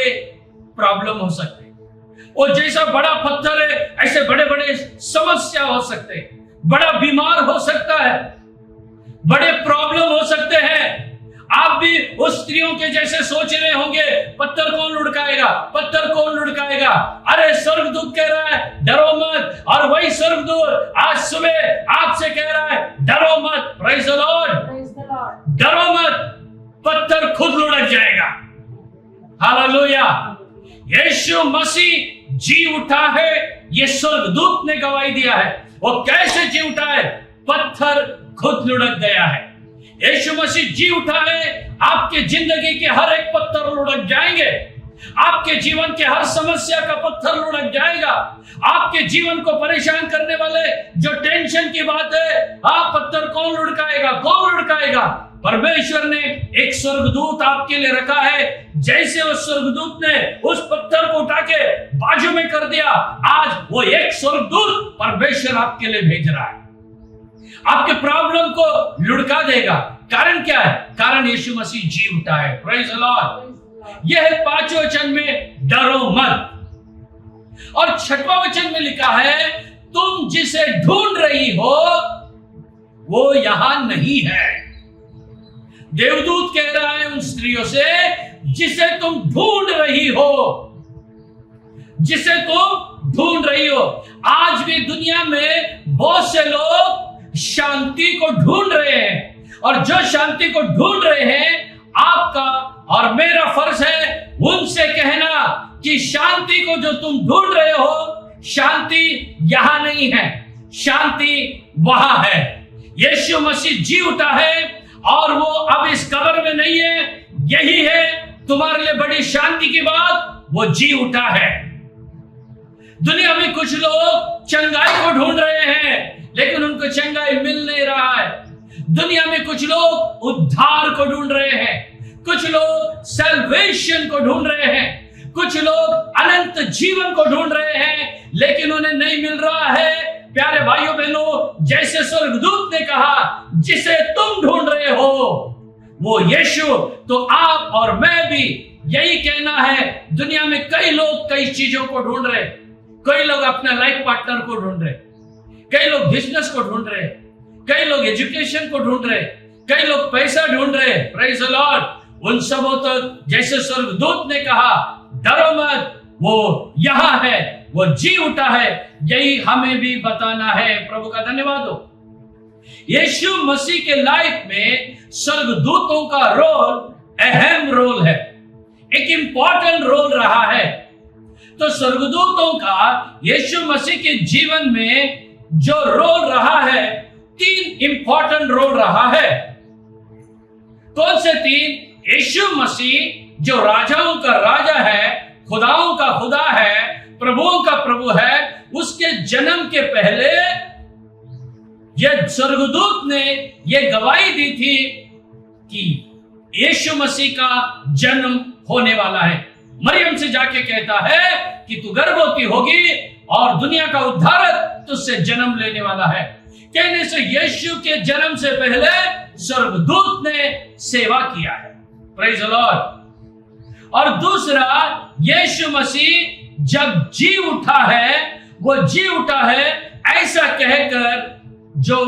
प्रॉब्लम हो सकते हैं। और जैसा बड़ा पत्थर है ऐसे बड़े बड़े समस्या हो सकते हैं, बड़ा बीमार हो सकता है, बड़े प्रॉब्लम हो सकते हैं। आप भी उस स्त्रियों के जैसे सोच रहे होंगे, पत्थर कौन लुढ़काएगा, पत्थर कौन लुढ़काएगा। अरे स्वर्गदूत कह रहा है डरो मत, और वही स्वर्गदूत आज सुबह आपसे कह रहा है डरो मत। Praise the Lord. डरो मत, पत्थर खुद लुढ़क जाएगा। हालेलुया। यीशु मसीह जी उठा है, ये स्वर्गदूत ने गवाही दिया है। वो कैसे जी उठा है? पत्थर खुद लुढ़क गया है। यीशु मसीह जी उठा है। आपके जिंदगी के हर एक पत्थर लुढ़क जाएंगे। आपके जीवन के हर समस्या का पत्थर लुढ़क जाएगा। आपके जीवन को परेशान करने वाले जो टेंशन की बात है, आप पत्थर कौन लुढ़काएगा, कौन लुढ़काएगा? परमेश्वर ने एक स्वर्गदूत आपके लिए रखा है। जैसे उस स्वर्गदूत ने उस पत्थर को उठा के बाजू में कर दिया, आज वो एक स्वर्गदूत परमेश्वर आपके लिए भेज रहा है, आपके प्रॉब्लम को लुढ़का देगा। कारण क्या है? कारण यीशु मसीह जी उठा है। Praise the Lord. यह है 5वें वचन में डरो मत। और 6वां वचन में लिखा है तुम जिसे ढूंढ रही हो वो यहां नहीं है। देवदूत कह रहा है उन स्त्रियों से, जिसे तुम ढूंढ रही हो, जिसे तुम ढूंढ रही हो। आज भी दुनिया में बहुत से लोग शांति को ढूंढ रहे हैं, और जो शांति को ढूंढ रहे हैं, आपका और मेरा फर्ज है उनसे कहना कि शांति को जो तुम ढूंढ रहे हो, शांति यहां नहीं है, शांति वहां है। यीशु मसीह जी उठा है और वो अब इस कब्र में नहीं है। यही है तुम्हारे लिए बड़ी शांति की बात, वो जी उठा है। दुनिया में कुछ लोग चंगाई को ढूंढ रहे हैं, लेकिन उनको चंगाई मिल नहीं रहा है। दुनिया में कुछ लोग उद्धार को ढूंढ रहे हैं, कुछ लोग सैल्वेशन को ढूंढ रहे हैं, कुछ लोग अनंत जीवन को ढूंढ रहे हैं, लेकिन उन्हें नहीं मिल रहा है। प्यारे भाइयों बहनों, जैसे स्वर्गदूत ने कहा, जिसे तुम ढूंढ रहे हो वो यीशु, तो आप और मैं भी यही कहना है। दुनिया में कई लोग कई चीजों को ढूंढ रहे, कई लोग अपने लाइफ पार्टनर को ढूंढ रहे, कई लोग बिजनेस को ढूंढ रहे, कई लोग एजुकेशन को ढूंढ रहे, कई लोग पैसा ढूंढ रहे। Praise the Lord. उन सबों तक जैसे स्वर्गदूत ने कहा, डरो मत, वो यहां है, वो जी उठा है, यही हमें भी बताना है। प्रभु का धन्यवाद हो। यीशु मसीह के लाइफ में स्वर्गदूतों का रोल अहम रोल है, एक इंपॉर्टेंट रोल रहा है। तो स्वर्गदूतों का यीशु मसीह के जीवन में जो रोल रहा है, 3 इंपॉर्टेंट रोल रहा है। कौन से 3? यीशु मसीह जो राजाओं का राजा है, खुदाओं का खुदा है, प्रभुओं का प्रभु है, उसके जन्म के पहले यह स्वर्गदूत ने यह गवाही दी थी कि यीशु मसीह का जन्म होने वाला है। मरियम से जाके कहता है कि तू गर्भवती होगी और दुनिया का उद्धारक तुझसे जन्म लेने वाला है। कहने से यीशु के जन्म से पहले स्वर्गदूत ने सेवा किया है। Praise the Lord. और दूसरा, यीशु मसीह जब जी उठा है, वो जी उठा है ऐसा कहकर जो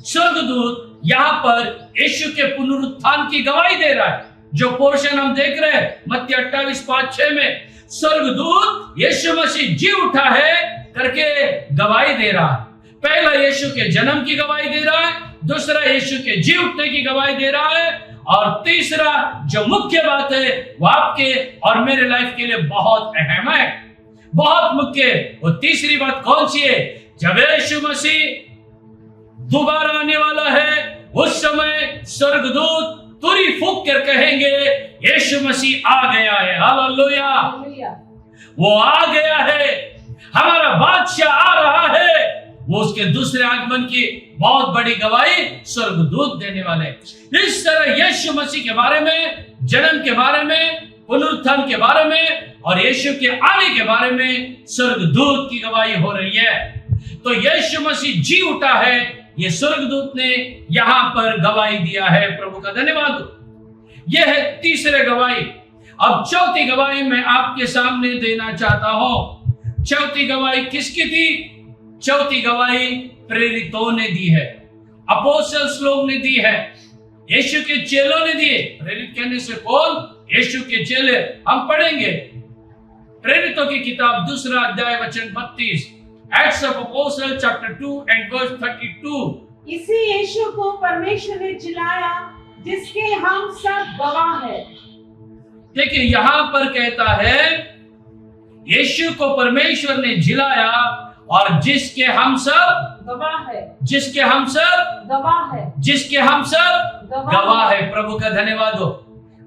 स्वर्गदूत यहां पर यीशु के पुनरुत्थान की गवाही दे रहा है। जो पोर्शन हम देख रहे हैं मत्ती 28:5-6 में, स्वर्गदूत यीशु मसीह जी उठा है करके गवाही दे रहा है। पहला यीशु के जन्म की गवाही दे रहा है, दूसरा यीशु के जी उठने की गवाही दे रहा है, और तीसरा जो मुख्य बात है वो आपके और मेरे लाइफ के लिए बहुत अहम है, बहुत मुख्य। वो तीसरी बात कौन सी है? जब यीशु मसीह दोबारा आने वाला है, उस समय स्वर्गदूत तुरी फूंक कर कहेंगे, यीशु मसीह आ गया है। हालेलुया। वो आ गया है, हमारा बादशाह आ रहा है। वो उसके दूसरे आगमन की बहुत बड़ी गवाही स्वर्गदूत देने वाले। इस तरह यीशु मसीह के बारे में, जन्म के बारे में, पुनरुत्थान के बारे में और यीशु के आने के बारे में स्वर्गदूत की गवाही हो रही है। तो यीशु मसीह जी उठा है, ये स्वर्गदूत ने यहां पर गवाही दिया है। प्रभु का धन्यवाद। यह है तीसरे गवाही। अब चौथी गवाही मैं आपके सामने देना चाहता हूं। चौथी गवाही किसकी थी? चौथी गवाही प्रेरितों ने दी है, अपोस्टल्स लोग ने दी है, यीशु के चेलों ने दिए। प्रेरित कहने से कौन? यीशु के चेले। हम पढ़ेंगे प्रेरितों की किताब 2 अध्याय वचन 32, Acts of Apostles chapter 2 and verse 32। इसी यीशु को परमेश्वर ने जिलाया, जिसके हम सब गवाह हैं। देखिए यहां पर कहता है यीशु को परमेश्वर ने जिलाया और जिसके हम सब गवाह है, जिसके हम सब गवाह है, जिसके हम सब गवाह है। प्रभु का धन्यवाद हो।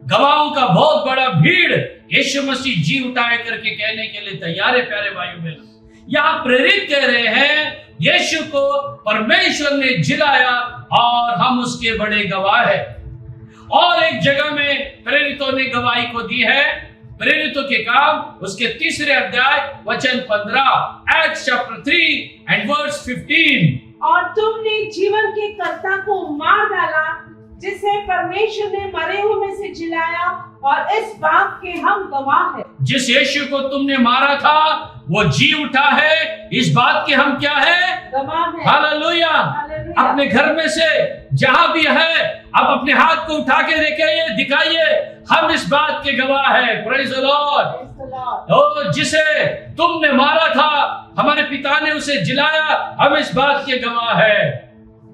गवाहों का बहुत बड़ा भीड़ यीशु मसीह जी उठाए करके कहने के लिए तैयार है। प्यारे भाइयों बहनों, यहाँ प्रेरित कह रहे हैं यीशु को परमेश्वर ने जिलाया और हम उसके बड़े गवाह हैं। और एक जगह में प्रेरितों ने गवाही को दी है, प्रेरितों के काम उसके 3 अध्याय वचन 15, Acts chapter 3 and verse 15। और तुमने जीवन के कर्ता को मार डाला, जिसे परमेश्वर ने मरे हुए में से जिलाया, और इस बात के हम गवाह हैं। जिस यीशु को तुमने मारा था वो जी उठा है, इस बात के हम क्या है? गवाह हैं। हालेलुया। अपने घर में से जहां भी है, आप अपने हाथ को उठा के देखिए, दिखाइए, हम इस बात के गवाह है। Praise the Lord. तो जिसे तुमने मारा था, हमारे पिता ने उसे जिलाया, हम इस बात के गवाह है।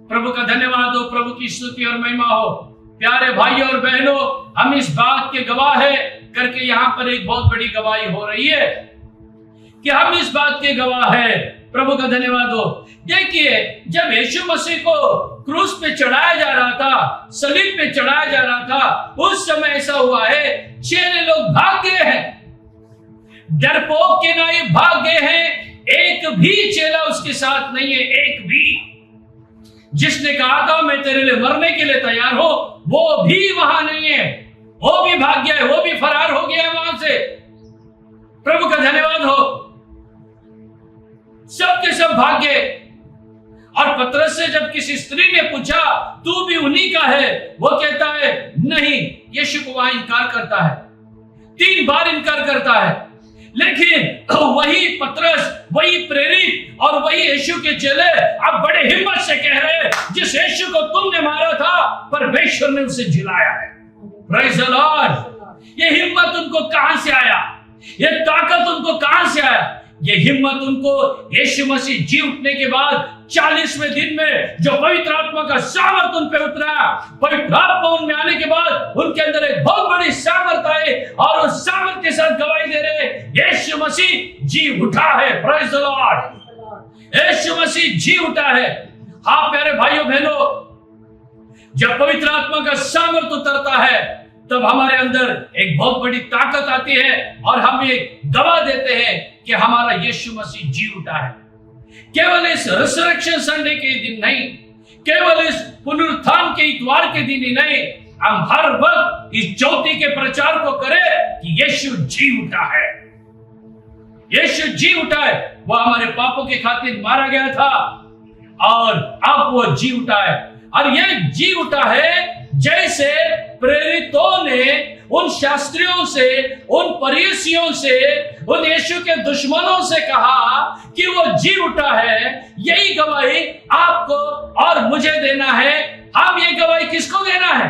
प्रभु का धन्यवाद हो, प्रभु की स्तुति और महिमा हो। प्यारे भाइयों और बहनों, हम इस बात के गवाह है करके यहाँ पर एक बहुत बड़ी गवाही हो रही है कि हम इस बात के गवाह है। प्रभु का धन्यवाद हो। देखिए, जब यीशु मसीह को क्रूस पे चढ़ाया जा रहा था, सलीब पे चढ़ाया जा रहा था, उस समय ऐसा हुआ है, चेले लोग भाग गए हैं, डरपोक के नाई भाग गए हैं, एक भी चेला उसके साथ नहीं है, एक भी। जिसने कहा था मैं तेरे लिए मरने के लिए तैयार हूं, वो भी वहां नहीं है, वो भी भाग गया है, वो भी फरार हो गया है वहां से। प्रभु का धन्यवाद हो। सब के सब भाग गए। और पतरस से जब किसी स्त्री ने पूछा तू भी उन्हीं का है, वो कहता है नहीं। यीशु को वहां इनकार करता है, 3 बार इनकार करता है। लेकिन वही पतरस, वही प्रेरित और वही यीशु के चेले अब बड़े हिम्मत से कह रहे हैं जिस यीशु को तुमने मारा था परमेश्वर ने उसे जिलाया है। Praise the Lord. ये हिम्मत उनको कहां से आया? ये ताकत उनको कहां से आया? ये हिम्मत उनको यीशु मसीह जी उठने के बाद 40वें दिन में जो पवित्र आत्मा का सामर्थ उन पे उतरा, पवित्र आत्मा उनमें आने के बाद उनके अंदर एक बहुत बड़ी सामर्थ आई और उस सामर्थ के साथ गवाही दे रहे यीशु मसीह जी उठा है। Praise the lord. Yeshu Masih जी उठा है। हाँ प्यारे भाइयों बहनों, जब पवित्र आत्मा का सामर्थ उतरता है तब हमारे अंदर एक बहुत बड़ी ताकत आती है और हम एक गवाह देते हैं कि हमारा यीशु मसीह जी उठा है। केवल इस रिसरेक्शन संडे के दिन नहीं, केवल इस पुनरुत्थान के इतवार के दिन ही नहीं, हम हर वक्त इस ज्योति के प्रचार को करें कि यीशु जी उठा है। यीशु जी उठा है। वो हमारे पापों के खातिर मारा गया था और अब वो जी उठा है। और ये जी उठा है जैसे प्रेरितों ने उन शास्त्रियों से, उन फरीसियों से, उन यीशु के दुश्मनों से कहा कि वो जी उठा है। यही गवाही आपको और मुझे देना है। हम ये गवाही किसको देना है?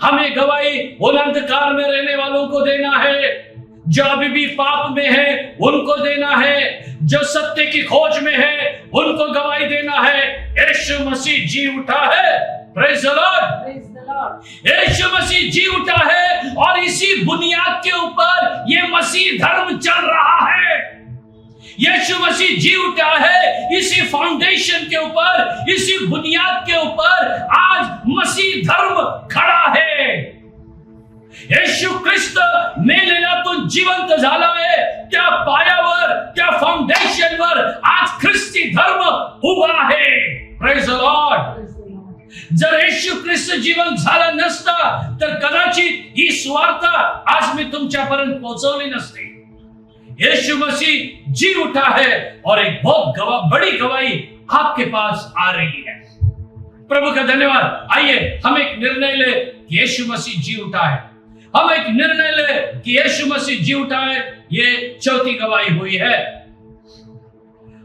हमें गवाही उन अंधकार में रहने वालों को देना है, जो अभी भी पाप में है उनको देना है, जो सत्य की खोज में है उनको गवाही देना है। यीशु मसीह जी उठा है। Praise the lord. Yeshu Masih जी उठा है और इसी बुनियाद के ऊपर ये मसीह धर्म चल रहा है। यीशु मसीह जी उठा है, इसी फाउंडेशन के ऊपर, इसी बुनियाद के ऊपर आज मसीह धर्म खड़ा है। येशू ख्रिस्त मेलेल्यातून जिवंत झाला आहे। त्या पायावर, त्या फाउंडेशनवर आज ख्रिस्ती धर्म उभा आहे। Praise the Lord. जर येशू ख्रिस्त जिवंत झाला नसता तर कदाचित ही सुवार्ता आज मी तुमच्यापर्यंत पोहोचवली नसती। यीशु मसीह जी उठा है और एक बहुत बड़ी गवाही आपके पास आ रही है। प्रभु का धन्यवाद। आइए हम एक निर्णय ले कि यीशु मसीह जी उठा है। हम एक निर्णय ले कि यीशु मसीह जी उठा है। ये चौथी गवाही हुई है।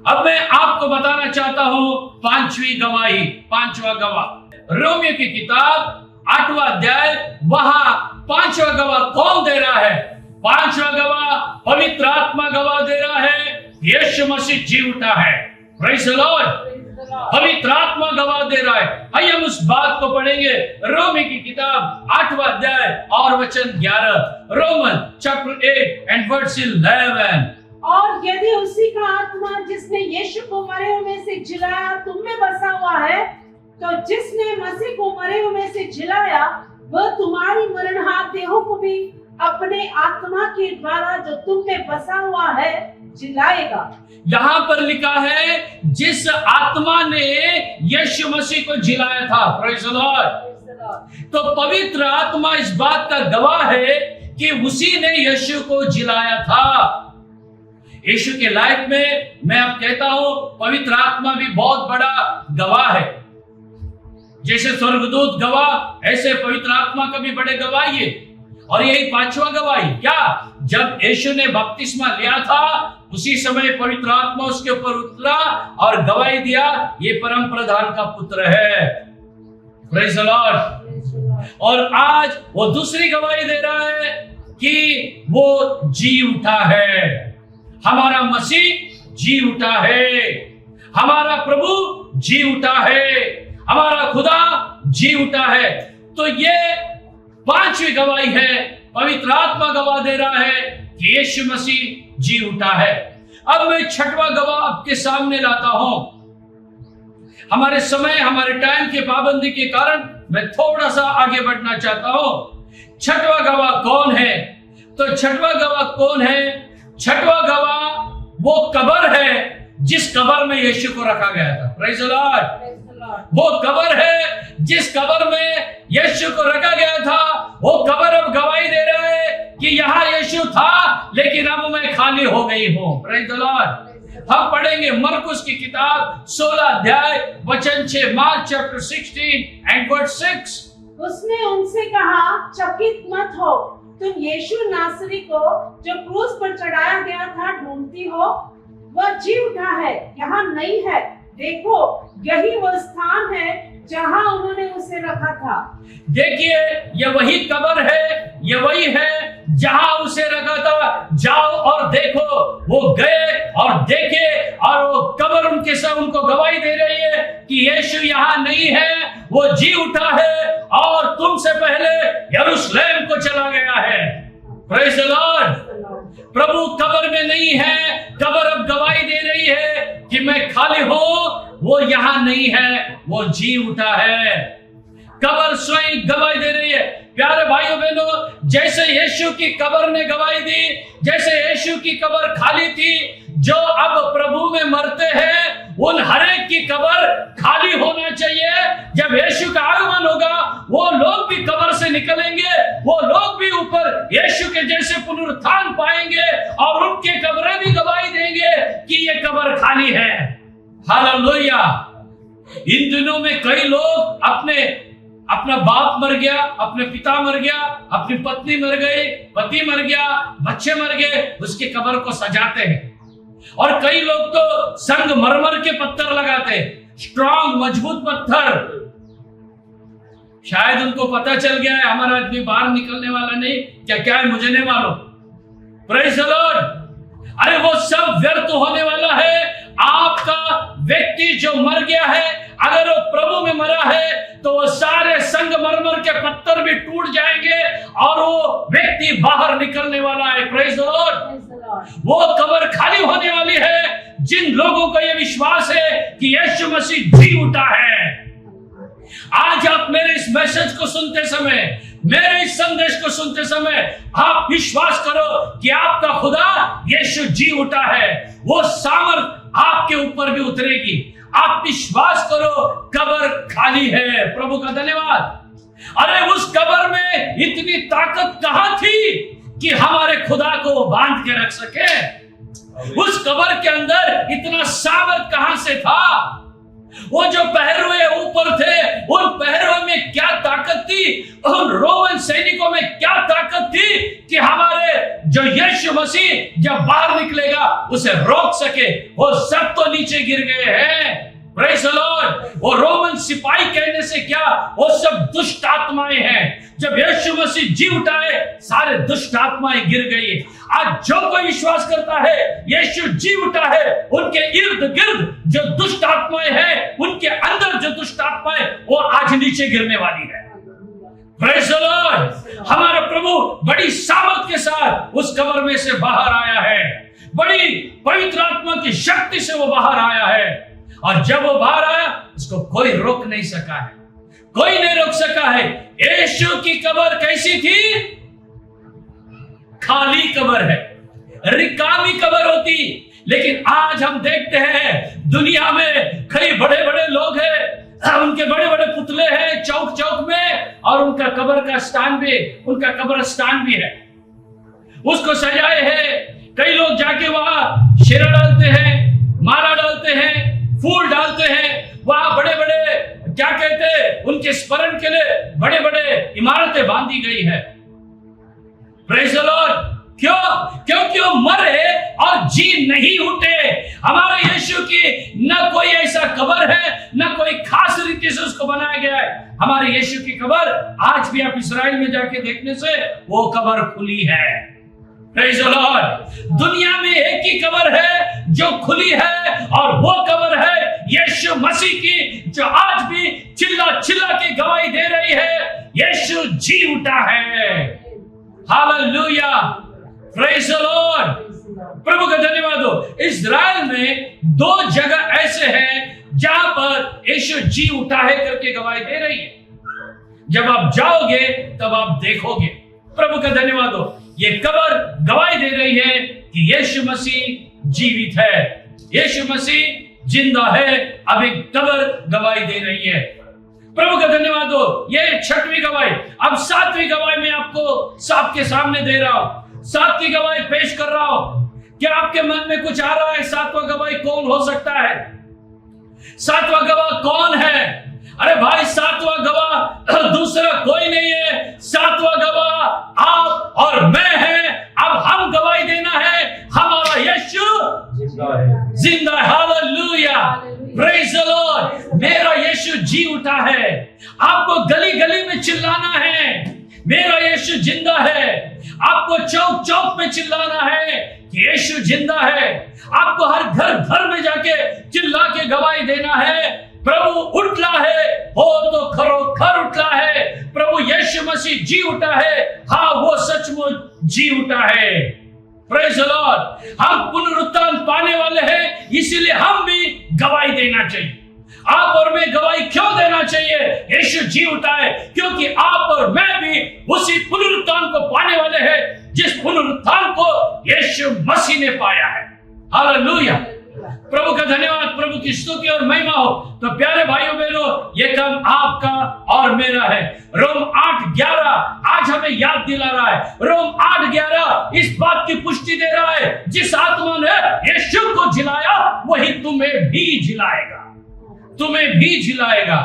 अब मैं आपको बताना चाहता हूं पांचवी गवाही, पांचवा गवाह। रोमियो की किताब 8वां अध्याय, वहां पांचवा गवाह कौन दे रहा है? पांचवा गवाह पवित्र आत्मा गवाह दे रहा है, यीशु मसीह जी उठा है। Praise the Lord. पवित्र आत्मा गवाह दे रहा है। आइए हम उस बात को पढ़ेंगे। रोमी की किताब 8वां अध्याय और वचन 11। Roman chapter 8 and verse 11। और यदि उसी का आत्मा जिसने यीशु को मरे हुए में से जिलाया तुम में बसा हुआ है, तो जिसने मसीह को मरे हुए में से जिलाया वह तुम्हारी मरणहार देहों को भी अपने आत्मा के द्वारा जो तुम में बसा हुआ है जिलाएगा। यहां पर लिखा है जिस आत्मा ने यीशु मसीह को जिलाया था। Praise the Lord. तो पवित्र आत्मा इस बात का गवाह है कि उसी ने यीशु को जिलाया था। यीशु के लाइफ में मैं अब कहता हूं पवित्र आत्मा भी बहुत बड़ा गवाह है। जैसे स्वर्गदूत गवाह, ऐसे पवित्र आत्मा का भी बड़े गवाही है। और यही पांचवा गवाही। क्या? जब यीशु ने बपतिस्मा लिया था उसी समय पवित्र आत्मा उसके ऊपर उतरा और गवाही दिया, ये परम प्रधान का पुत्र है। Praise the Lord. और आज वो दूसरी गवाही दे रहा है कि वो जी उठा है। हमारा मसीह जी उठा है। हमारा प्रभु जी उठा है। हमारा खुदा जी उठा है। तो ये पांचवी गवाही है। पवित्र आत्मा गवाह दे रहा है कि यीशु मसीह जी उठा है। अब मैं छठवां गवाह आपके सामने लाता हूं। हमारे समय, हमारे टाइम के पाबंदी के कारण मैं थोड़ा सा आगे बढ़ना चाहता हूं। छठवां गवाह कौन है? तो छठवां गवाह कौन है? छठवां गवाह वो कब्र है जिस कब्र में यीशु को रखा गया था। Praise the Lord. वो कब्र है जिस कब्र में यीशु को रखा गया था, वो कब्र अब गवाही दे रहा है कि यहाँ यीशु था लेकिन अब मैं खाली हो गई हूँ। Praise the Lord. हम पढ़ेंगे मरकुस की किताब 16 अध्याय वचन 6, मार्क चैप्टर 16 एंड वर्स 6। उसने उनसे कहा, चकित मत हो, तुम यीशु नासरी को जो क्रूस पर चढ़ाया गया था ढूंढती हो, वह जी उठा है, यहाँ नहीं है। देखो, यही वो स्थान है जहाँ उन्होंने उसे रखा था। देखिए, ये वही कब्र है, ये वही है जहां उसे रखा था। जाओ और देखो। वो गए और देखे और वो कब्र उनके साथ उनको गवाही दे रही है कि यीशु यहाँ नहीं है, वो जी उठा है और तुमसे पहले यरूशलेम को चला गया है। Praise the lord. प्रभु कब्र में नहीं है, कब्र अब गवाही दे रही है कि मैं खाली हूं, वो यहाँ नहीं है, वो जी उठा है। कब्र स्वयं गवाही दे रही है। प्यारे भाइयों बहनों, जैसे यीशु की कब्र ने गवाही दी, जैसे यीशु की कब्र खाली थी, जो अब प्रभु में मरते हैं उन हरेक की कब्र खाली होना चाहिए। जब यीशु का आगमन होगा, वो लोग भी कब्र से निकलेंगे, वो लोग भी ऊपर यीशु के जैसे पुनरुत्थान पाएंगे और उनके कब्रें भी गवाही देंगे कि ये कब्र खाली है। हालेलुया। इन दिनों में कई लोग अपना बाप मर गया, अपने पिता मर गया, अपनी पत्नी मर गई, पति मर गया, बच्चे मर गए, उसकी कब्र को सजाते हैं। और कई लोग तो संगमरमर के पत्थर लगाते, स्ट्रॉन्ग मजबूत पत्थर। शायद उनको पता चल गया है हमारा आदमी बाहर निकलने वाला नहीं, क्या है मुझे नहीं मालूम। Praise the Lord. अरे वो सब व्यर्थ होने वाला है। आपका व्यक्ति जो मर गया है, अगर वो प्रभु में मरा है तो वो सारे संगमरमर के पत्थर भी टूट जाएंगे और वो व्यक्ति बाहर निकलने वाला है। Praise the Lord. वो कब्र खाली होने वाली है जिन लोगों को यह विश्वास है कि यीशु मसीह जी उठा है। आज आप मेरे इस मैसेज को सुनते समय, मेरे इस संदेश को सुनते समय आप विश्वास करो कि आपका खुदा यीशु जी उठा है। वो सामर्थ आपके ऊपर भी उतरेगी। आप विश्वास करो, कब्र खाली है। प्रभु का धन्यवाद। अरे उस कब्र में इतनी ताकत कहां थी कि हमारे खुदा को वो बांध के रख सके। उस कब्र के अंदर इतना सामर्थ कहां से था। वो जो पहरुए ऊपर थे, उन पहरुए में क्या ताकत थी, उन रोमन सैनिकों में क्या ताकत थी कि हमारे जो यीशु मसीह जब बाहर निकलेगा उसे रोक सके। वो सब तो नीचे गिर गए हैं। Praise the Lord. वो रोमन सिपाही कहने से क्या, वो सब दुष्ट आत्माएं हैं। जब यीशु मसीह जी उठा है, सारे दुष्ट आत्माएं गिर गई। आज जो कोई विश्वास करता है यीशु जी उठा है, उनके इर्द गिर्द जो दुष्ट आत्माएं हैं, उनके अंदर जो दुष्ट आत्माएं, वो आज नीचे गिरने वाली है। Praise the Lord. हमारा प्रभु बड़ी सामर्थ के साथ उस कब्र में से बाहर आया है। बड़ी पवित्र आत्मा की शक्ति से वो बाहर आया है। और जब वो बाहर आया, उसको कोई रोक नहीं सका है, कोई नहीं रोक सका है। यीशु की कब्र कैसी थी? खाली कब्र है, रिकामी कब्र होती। लेकिन आज हम देखते हैं दुनिया में कई बड़े बड़े लोग हैं, उनके बड़े बड़े पुतले हैं चौक चौक में, और उनका कब्र का स्थान भी, उनका कब्रस्तान भी है, उसको सजाए हैं। कई लोग जाके वहां शेरा डालते हैं, माला डालते हैं, फूल डालते हैं। वहां बड़े बड़े क्या कहते हैं, उनके स्मरण के लिए बड़े बड़े इमारतें बांधी गई है। Praise the Lord. क्यों? क्योंकि वो मरे और जी नहीं उठे। हमारे यीशु की न कोई ऐसा कब्र है, न कोई खास रीति से उसको बनाया गया है। हमारे यीशु की कब्र आज भी आप इस्राएल में जाके देखने से वो कब्र खुली है। Praise the Lord. दुनिया में एक ही कब्र है जो खुली है, और वो कब्र है यीशु मसीह की, जो आज भी चिल्ला चिल्ला के गवाही दे रही है, यीशु जी उठा है। हालेलुया। Praise the lord. प्रभु का धन्यवाद हो। इस्राएल में 2 जगह ऐसे हैं जहां पर यीशु जी उठा है करके गवाही दे रही है। जब आप जाओगे तब आप देखोगे। प्रभु का धन्यवाद हो। ये कब्र गवाही दे रही है कि यीशु मसीह जीवित है, यीशु मसीह जिंदा है, अभी कब्र गवाही दे रही है। प्रभु का धन्यवाद हो। ये 6वीं गवाही। अब 7वीं गवाही मैं आपको आपके सामने दे रहा हूं। 7वीं गवाही पेश कर रहा हूं। क्या आपके मन में कुछ आ रहा है? 7वां गवाही कौन हो सकता है? 7वां गवाह कौन है? अरे भाई, 7वां गवाह दूसरा कोई नहीं है। 7वां गवाह आप और मैं है। अब हम गवाही देना है, हमारा यीशु जिंदा है। Hallelujah, praise the Lord. मेरा यीशु जी उठा है। आपको गली गली में चिल्लाना है, मेरा यीशु जिंदा है। आपको चौक चौक में चिल्लाना है कि यीशु जिंदा है। आपको हर घर घर में जाके चिल्ला के गवाही देना है, प्रभु उठला है, हो तो खरोखर उठला है। प्रभु यीशु मसीह जी उठा है। हाँ, वो सचमुच जी उठा है। Praise the Lord. हम पुनरुत्थान पाने वाले हैं, इसीलिए हम भी गवाही देना चाहिए। आप और मैं गवाही क्यों देना चाहिए? यीशु जी उठा है, क्योंकि आप और मैं भी उसी पुनरुत्थान को पाने वाले हैं जिस पुनरुत्थान को यीशु मसीह ने पाया है। हालेलुया, प्रभु का धन्यवाद, प्रभु की स्तुति और महिमा हो। तो प्यारे भाइयों बहनों, ये काम आपका और मेरा है। रोम 8:11 आज हमें याद दिला रहा है। रोम 8:11 इस बात की पुष्टि दे रहा है, जिस आत्मा ने यीशु को जिलाया वही तुम्हें भी जिलाएगा, तुम्हें भी जिलाएगा।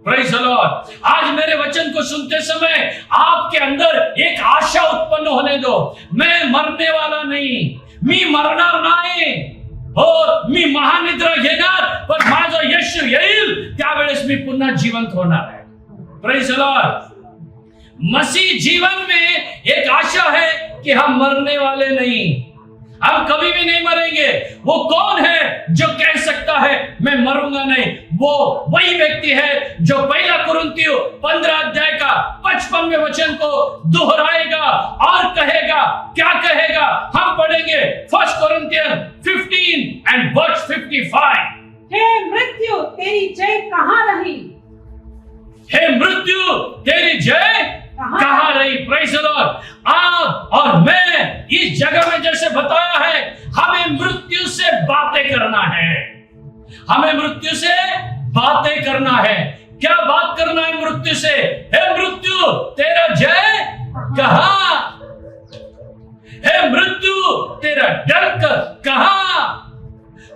Praise the Lord. आज मेरे वचन को सुनते समय आपके अंदर एक आशा उत्पन्न होने दो। मैं मरने वाला नहीं, मी मरणार नाही, हो मी महानिद्रा घेणार, पण माझा यीशु येईल त्यावेळेस मी पुन्हा जिवंत होणार है। Praise the Lord. मसीह जीवन में एक आशा है कि हम मरने वाले नहीं, हम कभी भी नहीं मरेंगे। वो कौन है जो कह सकता है मैं मरूंगा नहीं? वो वही व्यक्ति है जो 1 कुरिन्थियों 15 अध्याय का 55वें वचन को दोहराएगा और कहेगा। क्या कहेगा? हम पढ़ेंगे 1 कुरिन्थियन 15 and verse 55। हे मृत्यु तेरी जय कहाँ रही? हे मृत्यु तेरी जय कहाँ रही? Praise the Lord. आप और मैं इस जगह में जैसे बताया है, हमें मृत्यु से बातें करना है। हमें मृत्यु से बातें करना है। क्या बात करना है मृत्यु से? हे मृत्यु तेरा जय कहाँ? हे मृत्यु तेरा डंक कहाँ?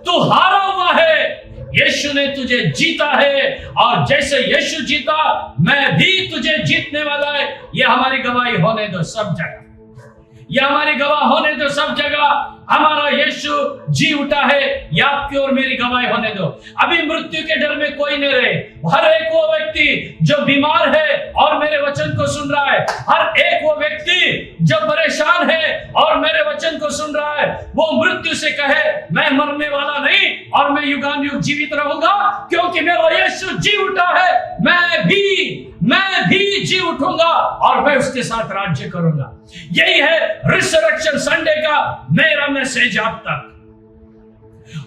तू हारा हुआ है, यीशु ने तुझे जीता है, और जैसे यीशु जीता मैं भी तुझे जीतने वाला है। यह हमारी गवाही होने दो सब जगह, यह हमारी गवाह होने दो सब जगह। हमारा यीशु जी उठा है, ये आपकी और मेरी गवाही होने दो। अभी मृत्यु के डर में कोई नहीं रहे। हर एक वो व्यक्ति जो बीमार है और मेरे वचन को सुन रहा है, हर एक वो व्यक्ति जो परेशान है और मेरे वचन को सुन रहा है, वो मृत्यु से कहे मैं मरने वाला नहीं और मैं युगानुयुग जीवित रहूंगा, क्योंकि मेरा यीशु जी उठा है। मैं भी जी उठूंगा और मैं उसके साथ राज्य करूंगा। यही है रिसरेक्शन संडे का मेरा मैसेज आप तक।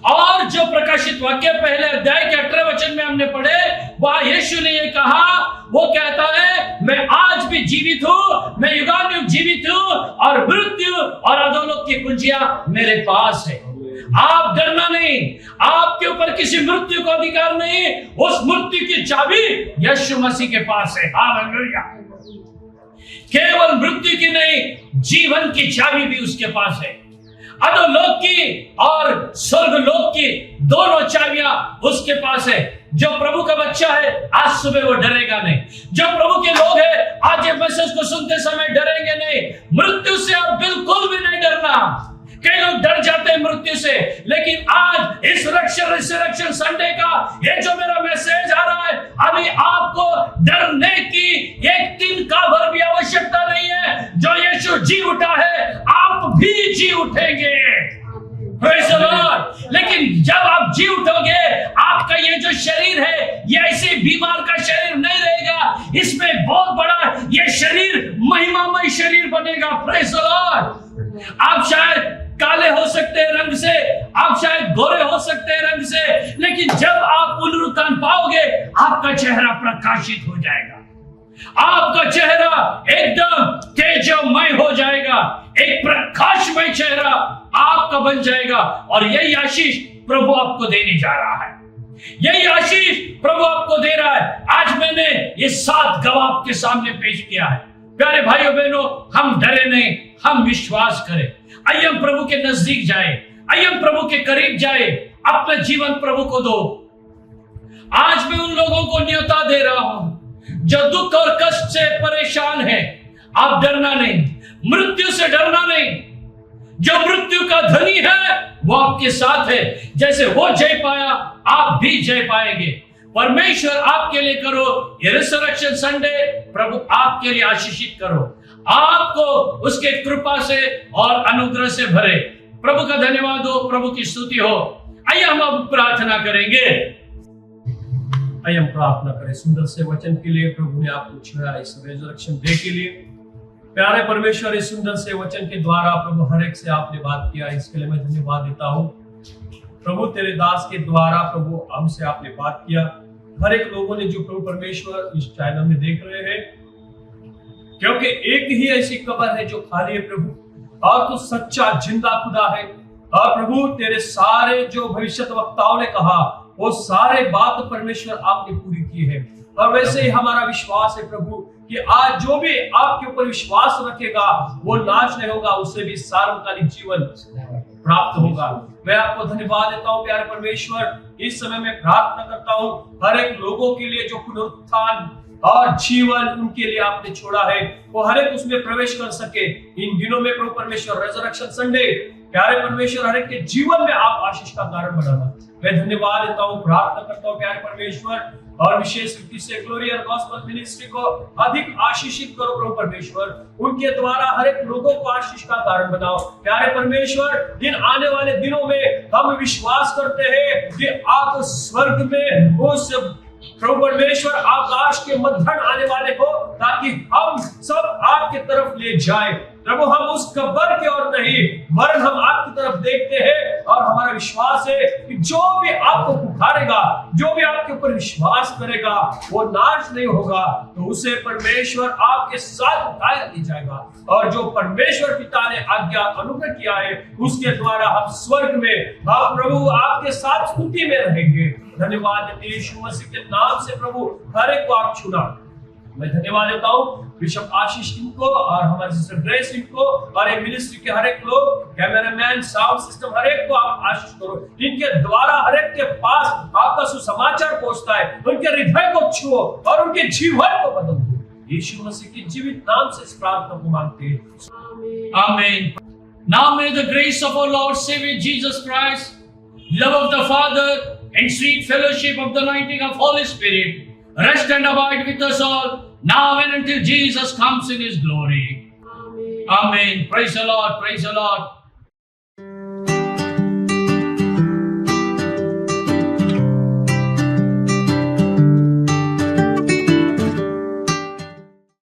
और जो प्रकाशित वाक्य पहले अध्याय के 18 वचन में हमने पढ़े, वह यीशु ने ये कहा, वो कहता है मैं आज भी जीवित हूं, मैं युगानुयुग जीवित हूं, और मृत्यु और अधोलोक की कुंजियां मेरे पास है। आप डरना नहीं, आपके ऊपर किसी मृत्यु को अधिकार नहीं। उस मृत्यु की चाबी यीशु मसीह के पास है। हालेलुया। केवल मृत्यु की नहीं, जीवन की चाबी भी उसके पास है। अधोलोक की और स्वर्गलोक की दोनों चाबियां उसके पास है। जो प्रभु का बच्चा है आज सुबह वो डरेगा नहीं। जो प्रभु के लोग हैं आज ये मैसेज को सुनते समय डरेंगे नहीं। मृत्यु से आप बिल्कुल भी नहीं डरना। कई लोग डर जाते हैं मृत्यु से, लेकिन आज इस रिसरेक्शन संडे का ये जो मेरा मैसेज आ रहा है, अभी आपको डरने की एक दिन का भर भी आवश्यकता नहीं है। जो यीशु जी उठा है, आप भी जी उठेंगे। Praise the Lord. लेकिन जब आप जी उठोगे, आपका ये जो शरीर है, ये ऐसे बीमार का शरीर नहीं रहेगा। इसमें बहुत बड़ा ये शरीर महिमामय शरीर बनेगा। Praise the Lord. आप शायद काले हो सकते हैं रंग से, आप शायद गोरे हो सकते हैं रंग से, लेकिन जब आप पुनरुत्थान पाओगे, आपका चेहरा प्रकाशित हो जाएगा। आपका चेहरा एकदम तेजोमय हो जाएगा। एक प्रकाशमय चेहरा आपका बन जाएगा। और यही आशीष प्रभु आपको देने जा रहा है। यही आशीष प्रभु आपको दे रहा है। आज मैंने ये 7 गवाह आपके सामने पेश किया है। प्यारे भाइयों बहनों, हम डरे नहीं, हम विश्वास करें। आइए हम प्रभु के नजदीक जाए, आइए हम प्रभु के करीब जाए, अपना जीवन प्रभु को दो। आज मैं उन लोगों को न्योता दे रहा हूं जो दुख और कष्ट से परेशान है। आप डरना नहीं, मृत्यु से डरना नहीं। जो मृत्यु का धनी है वो आपके साथ है। जैसे वो जय पाया, आप भी जय पाएंगे। परमेश्वर आपके लिए करो ये रिसरेक्शन संडे, प्रभु आपके लिए आशीषित करो, आपको उसके कृपा से और अनुग्रह से भरे। प्रभु का धन्यवाद हो, प्रभु की स्तुति हो। आइए हम अब प्रार्थना करेंगे। आइए हम प्रार्थना करें सुंदर से वचन के लिए। प्रभु ने आपको चुना इस रिजरेक्शन डे के लिए। प्यारे परमेश्वर, इस सुंदर से वचन के द्वारा प्रभु हर एक से आपने बात किया, इसके लिए मैं धन्यवाद देता हूँ। प्रभु तेरे दास के द्वारा प्रभु हमसे आपने बात किया। हर एक लोगों ने जो प्रभु परमेश्वर इस चैनल में देख रहे हैं, क्योंकि एक ही ऐसी कब्र है जो खाली है प्रभु, और तू सच्चा जिंदा खुदा है। और प्रभु तेरे सारे जो भविष्यद्वक्ताओं ने कहा वो सारे बात परमेश्वर आपने पूरी की है। और वैसे ही हमारा विश्वास है प्रभु कि आज जो भी आपके ऊपर विश्वास रखेगा वो नाश नहीं होगा, उससे भी सार्वकालिक जीवन प्राप्त होगा। मैं आपको धन्यवाद देता हूँ प्यारे परमेश्वर। इस समय मैं प्रार्थना करता हूँ हर एक लोगों के लिए जो पुनरुत्थान और जीवन उनके लिए आपने छोड़ा है, वो हर एक उसमें प्रवेश कर सके। इन दिनों में प्रभु परमेश्वर रिजरेक्शन संडे, प्यारे परमेश्वर हर एक के जीवन में आप आशीष का कारण बनाना। मैं धन्यवाद देता हूँ, प्रार्थना करता हूँ प्यारे परमेश्वर, और विशेष रीति से ग्लोरी और गॉस्पेल मिनिस्ट्री को अधिक आशीषित करो प्रभु परमेश्वर। उनके द्वारा हर एक लोगों को आशीष का कारण बनाओ प्यारे परमेश्वर। इन आने वाले दिनों में हम विश्वास करते हैं कि आप स्वर्ग में उस प्रभु परमेश्वर आकाश के मध्य आने वाले हो, ताकि हम सब आपके तरफ ले जाए। प्रभु हम उस कब्र की ओर नहीं वरन हम आपकी तरफ देखते हैं, और हमारा विश्वास है कि जो भी आपको पुकारेगा, जो भी आपके ऊपर विश्वास करेगा, वो नाश नहीं होगा, तो उसे परमेश्वर आपके साथ उठाया ले जाएगा। और जो परमेश्वर पिता ने आज्ञा अनुग्रह किया है, उसके द्वारा हम स्वर्ग में हम प्रभु आपके साथ स्तुति में रहेंगे। धन्यवाद यीशु मसीह के नाम से प्रभु हर एक को आप चुना। मैं धन्यवाद देता हूँ बिशप आशीष इनको और हमारे सिस्टर ग्रेस इनको और ये मिनिस्ट्री के हर एक लोग, कैमरामैन, साउंड सिस्टम, हर एक को आप आशीष करो। इनके द्वारा हर एक के पास आपका सुसमाचार पहुंचता है, उनके हृदय को छुओ और उनके जीवन को बदल दो। यीशु मसीह के जीवित नाम से इस प्रार्थना को मांगते हैं, आमीन। Now may the grace of our Lord Savior Jesus Christ, love of the Father, and sweet fellowship of the anointing of Holy Spirit rest and abide with us all, now and until Jesus comes in His glory. Amen. Praise the Lord. Praise the Lord.